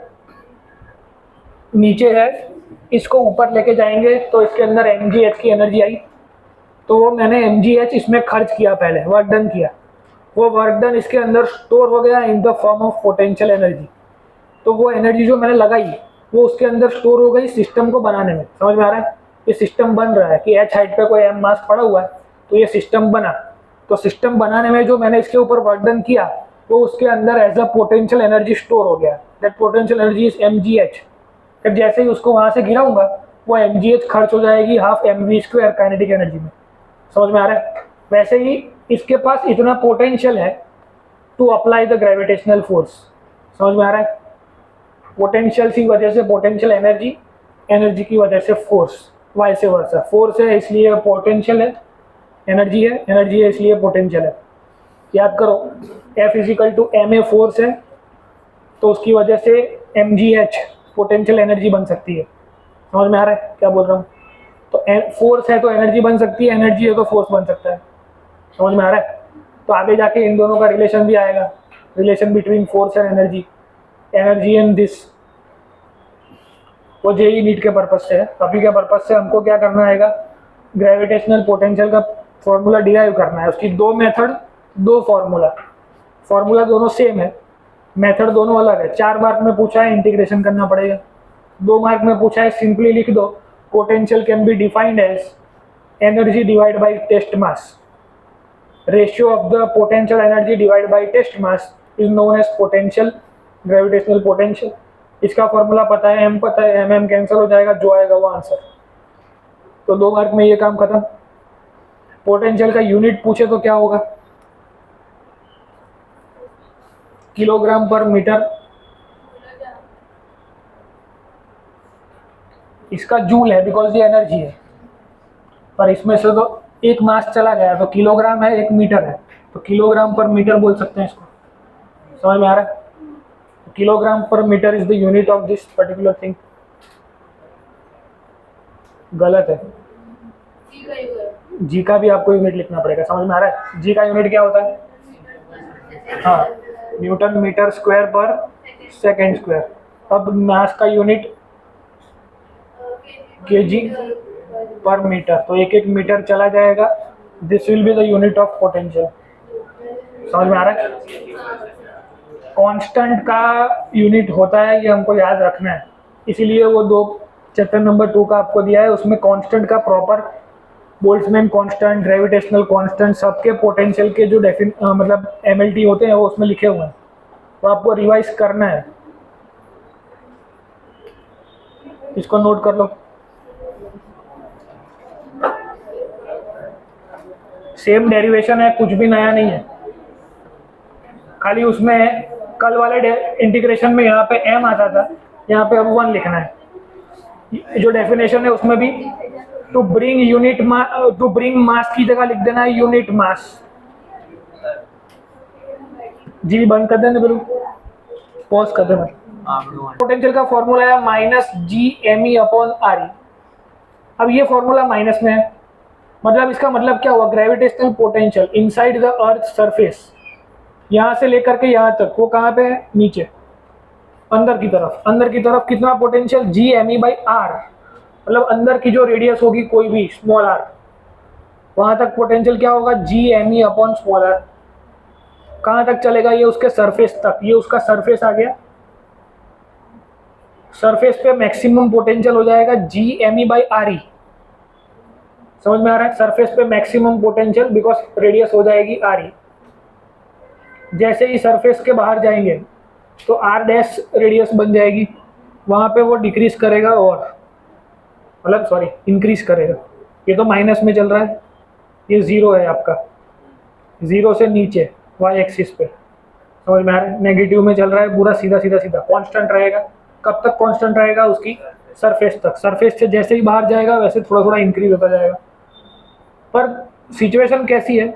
नीचे है, इसको ऊपर लेके जाएंगे तो इसके अंदर mgh की एनर्जी आई, तो वो मैंने mgh इसमें खर्च किया, पहले वर्क डन किया, वो वर्क डन इसके अंदर स्टोर हो गया in the form of potential energy. तो वो एनर्जी जो मैंने लगाई वो उसके अंदर स्टोर हो गई सिस्टम को बनाने में। समझ में आ रहा है? ये सिस्टम बन रहा है कि h हाइट पे कोई m मास पड़ा हुआ है, तो ये सिस्टम बना। तो सिस्टम बनाने में जो मैंने इसके ऊपर वर्क डन किया वो उसके अंदर as a potential energy store हो गया। That potential energy is mgh। फिर जैसे ही उसको वहाँ से गिराऊंगा वो mgh खर्च हो जाएगी हाफ mv² काइनेटिक एनर्जी में। समझ में आ रहा है? वैसे ही इसके पास इतना पोटेंशियल है to apply the gravitational force. समझ में आ रहा है? पोटेंशियल की वजह से पोटेंशियल एनर्जी, एनर्जी की वजह से फोर्स, वाइस वर्सा। फोर्स है इसलिए पोटेंशियल है, एनर्जी है इसलिए पोटेंशियल है। याद करो, F is equal to ma force है तो उसकी वजह से mgh पोटेंशियल एनर्जी बन सकती है। समझ में आ रहा है क्या बोल रहा हूँ? तो फोर्स है तो एनर्जी बन सकती है, एनर्जी है तो फोर्स बन सकता है। समझ में आ रहा है? तो आगे जाके इन दोनों का रिलेशन भी आएगा, relation between force and energy, energy and this. वो जेई नीट के पर्पज से है। अभी के पर्पज से हमको क्या करना आएगा? ग्रेविटेशनल पोटेंशियल का फॉर्मूला डिराइव करना है। उसकी दो मेथड, दो फॉर्मूला, फॉर्मूला दोनों सेम है, मेथड दोनों अलग है। 4 मार्क में पूछा है इंटीग्रेशन करना पड़ेगा, 2 मार्क में पूछा है सिंपली लिख दो potential can be defined as energy divide by test mass. Ratio of the potential energy divide by test mass is known as potential, gravitational potential. इसका फॉर्मूला पता है, m पता है, mm कैंसिल हो जाएगा, जो आएगा वो आंसर। तो 2 मार्क में ये काम खत्म। पोटेंशियल का यूनिट पूछे तो क्या होगा? किलोग्राम पर मीटर। इसका जूल है बिकॉज ये एनर्जी है, पर इसमें से तो एक मास चला गया तो किलोग्राम है, 1 मीटर है, तो किलोग्राम पर मीटर बोल सकते हैं इसको। समझ में आ रहा है? किलोग्राम पर metre is the unit of this particular thing. गलत है, जी का भी आपको यूनिट लिखना पड़ेगा। समझ में आ रहा है? जी का यूनिट क्या होता है? हाँ, न्यूटन मीटर स्क्वायर पर सेकेंड स्क्वायर। अब मास का यूनिट केजी पर मीटर, तो 1 मीटर चला जाएगा। This will be the unit of potential. समझ में आ रहा है? कांस्टेंट का यूनिट होता है, ये हमको याद रखना है। इसीलिए वो 2 चैप्टर नंबर 2 का आपको दिया है, उसमें कांस्टेंट का proper Boltzmann constant, gravitational constant, सबके पोटेंशियल के जो मतलब MLT होते हैं वो उसमें लिखे हुए हैं, तो आपको रिवाइज करना है। इसको नोट कर लो। सेम डेरिवेशन है, कुछ भी नया नहीं है, खाली उसमें कल वाले इंटीग्रेशन में यहाँ पे m आता था, यहाँ पे अब 1 लिखना है। जो डेफिनेशन है उसमें भी टू ब्रिंग मास की जगह लिख देना है यूनिट मास। जी बंद कर देना, बिल्कुल पॉज कर देना। पोटेंशियल का फॉर्मूला है -GME/RE। अब ये फॉर्मूला माइनस में है, मतलब इसका मतलब क्या हुआ? Gravitational potential inside the earth surface, यहाँ से लेकर के यहाँ तक, वो कहाँ पे है? नीचे, अंदर की तरफ। अंदर की तरफ कितना पोटेंशियल? GME/R, मतलब अंदर की जो रेडियस होगी कोई भी स्मॉल r, वहाँ तक पोटेंशियल क्या होगा? GME/r। कहाँ तक चलेगा? ये उसके सरफेस तक, ये उसका सरफेस आ गया। सरफेस पे मैक्सिमम पोटेंशियल हो जाएगा GME/RE। समझ में आ रहा है? सरफेस पे मैक्सिमम पोटेंशियल बिकॉज रेडियस हो जाएगी RE। जैसे ही सरफेस के बाहर जाएंगे तो R' रेडियस बन जाएगी, वहाँ पे वो डिक्रीज करेगा और मतलब सॉरी इंक्रीज करेगा। ये तो माइनस में चल रहा है, ये 0 है आपका, 0 से नीचे y एक्सिस पे। समझ में आ रहा है? नेगेटिव में चल रहा है पूरा सीधा सीधा सीधा, कांस्टेंट रहेगा। कब तक कांस्टेंट रहेगा? उसकी सरफेस तक। सरफेस से जैसे ही बाहर जाएगा वैसे थोड़ा थोड़ा इंक्रीज होता जाएगा। पर सिचुएशन कैसी है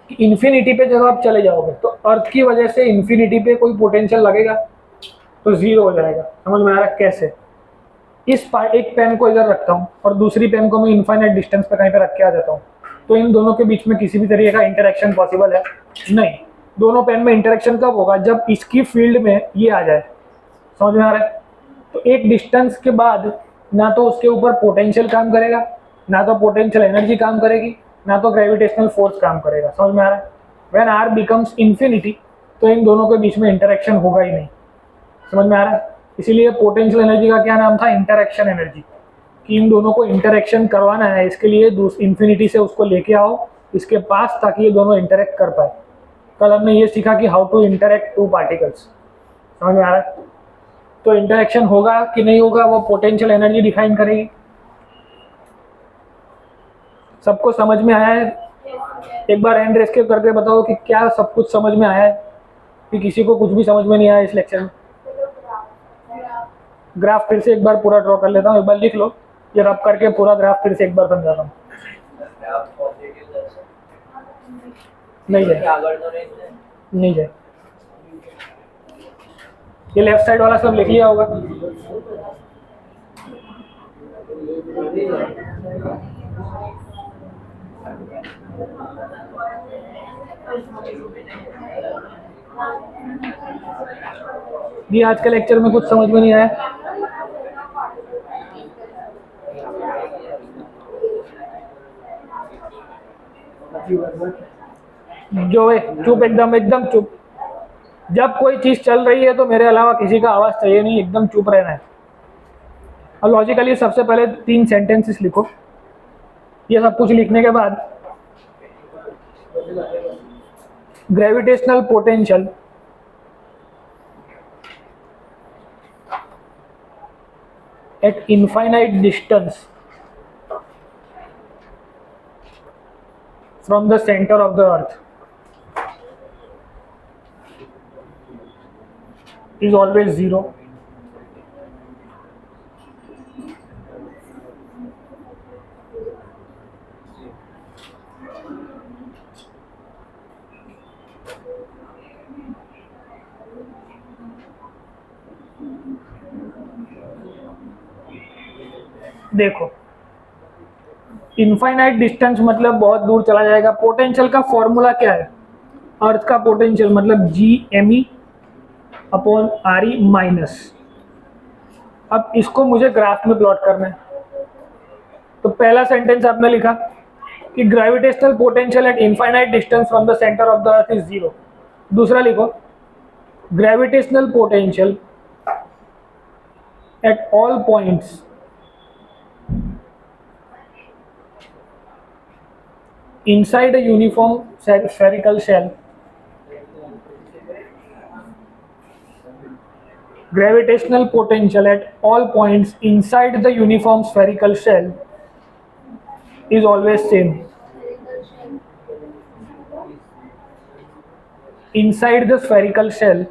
कि इन्फिनिटी पे जब आप चले जाओगे तो अर्थ की वजह से इन्फिनिटी पे कोई पोटेंशियल लगेगा तो जीरो हो जाएगा। समझ में आ रहा है कैसे? एक पेन को इधर रखता हूँ और दूसरी पेन को मैं इनफाइनाइट डिस्टेंस पे कहीं पे रख के आ जाता हूँ, तो इन दोनों के बीच में किसी भी तरीके का इंटरेक्शन पॉसिबल है? नहीं। दोनों पेन में इंटरेक्शन कब होगा? जब इसकी फील्ड में ये आ जाए। समझ में आ रहा है? तो एक डिस्टेंस के बाद ना तो उसके ऊपर पोटेंशियल काम करेगा, ना तो पोटेंशियल एनर्जी काम करेगी, ना तो ग्रेविटेशनल फोर्स काम करेगा। समझ में आ रहा है? व्हेन आर बिकम्स इन्फिनिटी तो इन दोनों के बीच में इंटरेक्शन होगा ही नहीं। समझ में आ रहा है? इसीलिए पोटेंशियल एनर्जी का क्या नाम था? Interaction energy. कि इन दोनों को इंटरेक्शन करवाना है, इसके लिए इन्फिनिटी से उसको लेके आओ इसके पास ताकि ये दोनों इंटरेक्ट कर पाए। कल हमने ये सीखा कि how to interact two particles. समझ में आ रहा है? तो इंटरेक्शन होगा कि नहीं होगा वो पोटेंशियल एनर्जी डिफाइन करेगी। सबको समझ में आया है? एक बार हैंड रेस के करके बताओ कि क्या सब कुछ समझ में आया है, कि किसी को कुछ भी समझ में नहीं आया इस लेक्चर में। ग्राफ फिर से एक बार पूरा ड्रॉ कर लेता हूँ, एक बार लिख लो, ये रब करके पूरा ग्राफ फिर से एक बार समझाता हूँ। नहीं जाए, नहीं जाए। ये लेफ्ट साइड वाला सब लिख लिया होगा। ये आज के लेक्चर में कुछ समझ में नहीं आया? जो है चुप, एकदम एकदम चुप। जब कोई चीज चल रही है तो मेरे अलावा किसी का आवाज चाहिए नहीं, एकदम चुप रहना है। और लॉजिकली सबसे पहले 3 सेंटेंसेस लिखो। ये सब कुछ लिखने के बाद gravitational potential at infinite distance from the center of the earth is always zero. देखो, इनफाइनाइट डिस्टेंस मतलब बहुत दूर चला जाएगा। पोटेंशियल का फॉर्मूला क्या है? अर्थ का पोटेंशियल मतलब Gme अपॉन Re माइनस। अब इसको मुझे ग्राफ में प्लॉट करना है। तो पहला सेंटेंस आपने लिखा कि gravitational potential at infinite distance from the centre of the earth is zero. दूसरा लिखो gravitational potential at all points inside a uniform spherical shell. Gravitational potential at all points inside the uniform spherical shell is always same. Inside the spherical shell,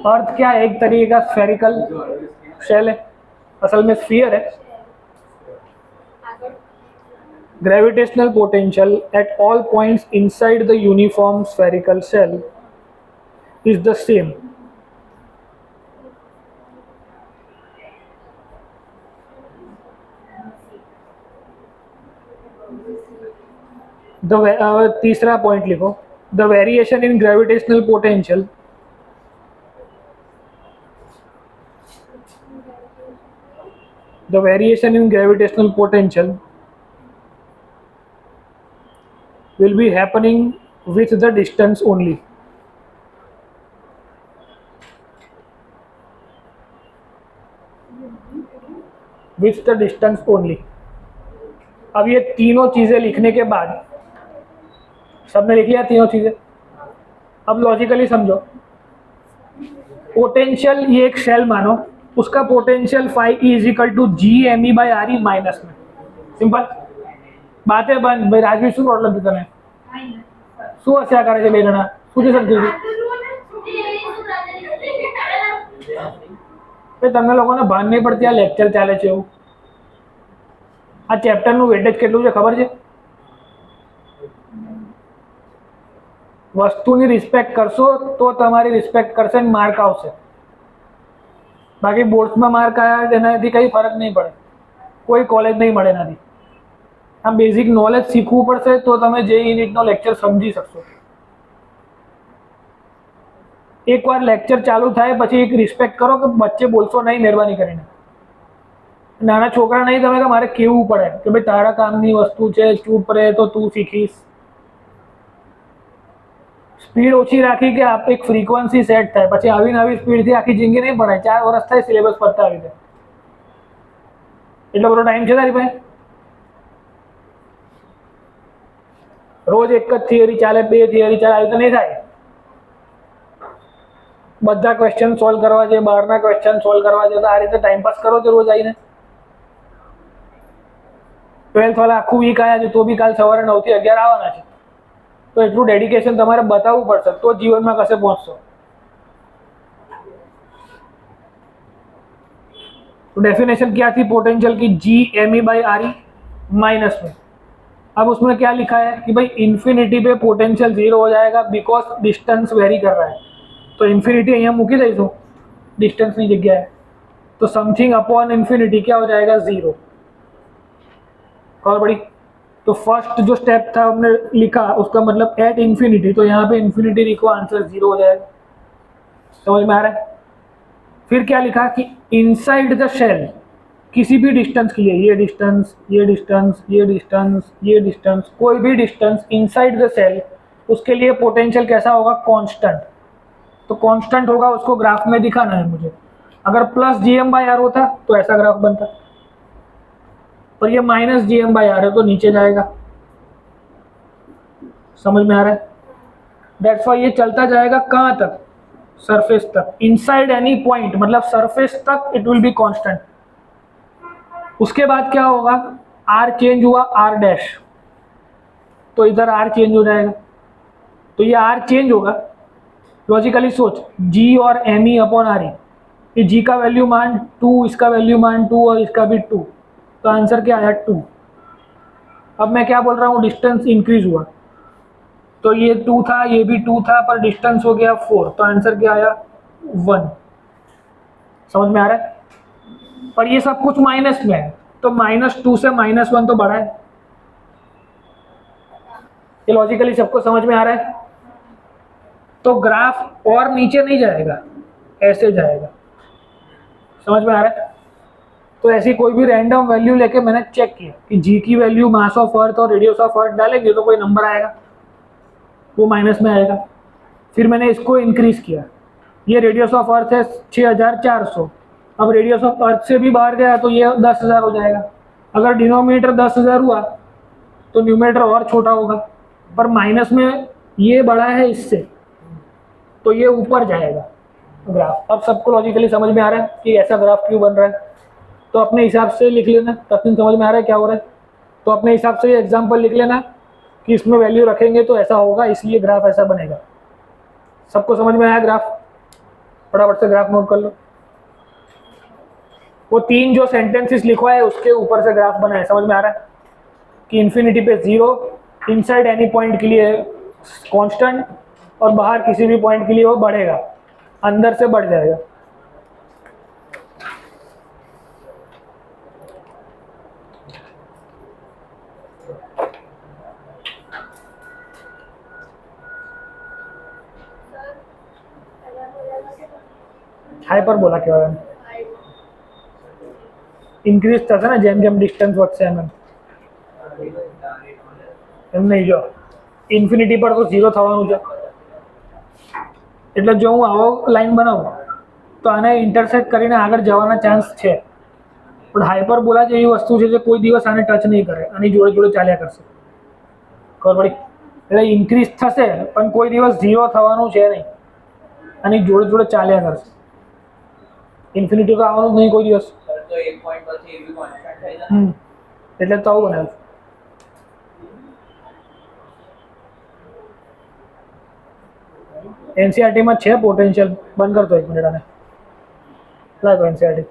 अर्थ क्या है? एक तरीके का spherical shell है, असल में स्फीयर है। Gravitational potential at all points inside the uniform spherical shell is the same. तीसरा पॉइंट लिखो, the variation in gravitational potential will be happening with the distance only. With the distance only. अब ये तीनों चीजें लिखने के बाद, सबने लिख लिया तीनों चीजें। अब लॉजिकली समझो, पोटेंशियल ये एक शेल मानो, उसका potential phi is equal to Gme by Re minus में। सिंपल बातें बंद भाई। રાજવી શું પ્રોબ્લેમ છે તને? શું હસ્યા કરે છે બે જણા? શું છે સંકૃતિ? તમને લોકોને ભાન નહીં પડતી આ લેક્ચર ચાલે છે એવું? આ ચેપ્ટરનું વેટેજ કેટલું છે ખબર છે? વસ્તુની રિસ્પેક્ટ કરશો તો તમારી રિસ્પેક્ટ કરશે અને માર્ક આવશે. બાકી બોર્ડ્સમાં માર્ક આવ્યા એનાથી કંઈ ફરક નહીં પડે, કોઈ કોલેજ નહીં મળે એનાથી. આ બેઝિક નોલેજ શીખવું પડશે તો તમે જે યુનિટનો લેક્ચર સમજી શકશો. એકવાર લેક્ચર ચાલુ થાય પછી એક રિસ્પેક્ટ કરો કે બચ્ચે બોલશો નહીં મહેરબાની કરીને. નાના છોકરા નહીં તમે કે મારે કહેવું પડે કે ભાઈ તારા કામની વસ્તુ છે, ચૂપ રહે તો તું શીખીશ. સ્પીડ ઓછી રાખી કે આપ એક ફ્રીક્વન્સી સેટ થાય, પછી આવીને આવી સ્પીડથી આખી જિંદગી નહીં ભણાય. 4 વર્ષ થાય સિલેબસ પતતા આવી જાય. એટલો બધો ટાઈમ છે તારી પાસે? રોજ એક જ થિયરી ચાલે, 2 થિયરી ચાલે, આવી તો નહીં થાય. બધા ક્વેશ્ચન સોલ્વ કરવા છે, બહારના ક્વેશ્ચન સોલ્વ કરવા છે, તો આ રીતે ટાઈમ પાસ કરો છો રોજ આવીને. 12th વાળા આખું વીક આવ્યા છે તો બી કાલ સવારે 9 થી 11 આવવાના છે. તો એટલું ડેડિકેશન તમારે બતાવવું પડશે તો જીવનમાં કશે પહોંચશો. तो डेफिनेशन क्या थी पोटेंशियल की? G M E by R E minus में. अब उसमें क्या लिखा है कि भाई इन्फिनिटी पे पोटेंशियल 0 हो जाएगा बिकॉज डिस्टेंस वेरी कर रहा है. तो इन्फिनिटी અહીંયા મૂકી દઈશું डिस्टेंसની જગ્યાએ, तो समथिंग अपॉन इन्फिनिटी क्या हो जाएगा? 0. खबर पड़ी? तो फर्स्ट जो स्टेप था हमने लिखा उसका मतलब एट इन्फिनिटी, तो यहाँ पे इन्फिनिटी लिखो आंसर 0 हो जाएगा. समझ में आ रहा है? फिर क्या लिखा कि इनसाइड द शेल किसी भी डिस्टेंस के लिए, ये डिस्टेंस, ये डिस्टेंस, ये डिस्टेंस, ये डिस्टेंस, कोई भी डिस्टेंस इनसाइड द सेल, उसके लिए पोटेंशियल कैसा होगा? कांस्टेंट. तो कांस्टेंट होगा, उसको ग्राफ में दिखाना है मुझे. अगर plus G M by R होता तो ऐसा ग्राफ बनता, पर ये minus G M by R है तो नीचे जाएगा. समझ में आ रहा है? दैट्स वाई ये चलता जाएगा कहाँ तक? सरफेस तक. इनसाइड एनी पॉइंट मतलब सरफेस तक इट विल बी कांस्टेंट. उसके बाद क्या होगा? आर चेंज हुआ, आर डैश, तो इधर आर चेंज हो जाएगा. तो ये आर चेंज होगा. लॉजिकली सोच, जी और M E upon R E, ये जी का वैल्यू मान 2, इसका वैल्यू मान 2 और इसका भी 2, तो आंसर क्या आया? 2. अब मैं क्या बोल रहा हूँ? डिस्टेंस इंक्रीज हुआ, तो ये 2 था, ये भी 2 था, पर डिस्टेंस हो गया 4, तो आंसर क्या आया? 1. समझ में आ रहा है? पर ये सब कुछ माइनस में है, तो -2 से -1 तो बड़ा है. ये लॉजिकली सबको समझ में आ रहा है? तो ग्राफ और नीचे नहीं जाएगा, ऐसे जाएगा. समझ में आ रहा है? तो ऐसी कोई भी रैंडम वैल्यू लेके मैंने चेक किया कि जी की वैल्यू मास ऑफ अर्थ और रेडियस ऑफ अर्थ डालेंगे तो कोई नंबर आएगा, वो माइनस में आएगा. फिर मैंने इसको इंक्रीज किया. ये रेडियस ऑफ अर्थ है 6400, अब रेडियस ऑफ अर्थ से भी बाहर गया तो ये 10,000 हो जाएगा. अगर डिनोमिनेटर 10,000 हुआ तो न्यूमरेटर और छोटा होगा, पर माइनस में ये बड़ा है इससे, तो ये ऊपर जाएगा ग्राफ. अब सबको लॉजिकली समझ में आ रहा है कि ऐसा ग्राफ क्यों बन रहा है? तो अपने हिसाब से लिख लेना. तस्वीर समझ में आ रहा है क्या हो रहा है? तो अपने हिसाब से ये एग्जाम्पल लिख लेना कि इसमें वैल्यू रखेंगे तो ऐसा होगा, इसलिए ग्राफ ऐसा बनेगा. सबको समझ में आया ग्राफ? फटाफट से ग्राफ नोट कर लो. वो 3 जो सेंटेंसेस लिखवाए उसके ऊपर से ग्राफ बनाए. समझ में आ रहा है कि इन्फिनिटी पे 0, इनसाइड एनी पॉइंट के लिए कांस्टेंट, और बाहर किसी भी पॉइंट के लिए वो बढ़ेगा, अंदर से बढ़ जाएगा. હાઇપરબોલા કહેવાય. ઇન્ક્રીઝ થશે ને જેમ જેમ ડિસ્ટન્સ વધશે એમ એમ નહીં. જો ઇન્ફિનિટી પર તો 0 થવાનું છે, એટલે જો હું આવો લાઈન બનાવું તો આને ઇન્ટરસેક્ટ કરીને આગળ જવાના ચાન્સ છે. પણ હાઇપરબોલા જેવી વસ્તુ છે જે કોઈ દિવસ આને ટચ નહીં કરે, આની જોડે જોડે ચાલ્યા કરશે. ખબર પડી? એટલે ઇન્ક્રીઝ થશે પણ કોઈ દિવસ 0 થવાનું છે નહીં, આની જોડે જોડે ચાલ્યા કરશે. ઇન્ફિનિટી તો આવવાનું જ નહીં કોઈ દિવસ. તો એક પોઈન્ટ પછી એવી કોન્સ્ટન્ટ થઈ જાય. એટલે તો આવું બનાવ્યું. એનસીઆરટીમાં છે પોટેન્શિયલ બંધ કરતો એક મિનિટ આને લાગો એનસીઆરટી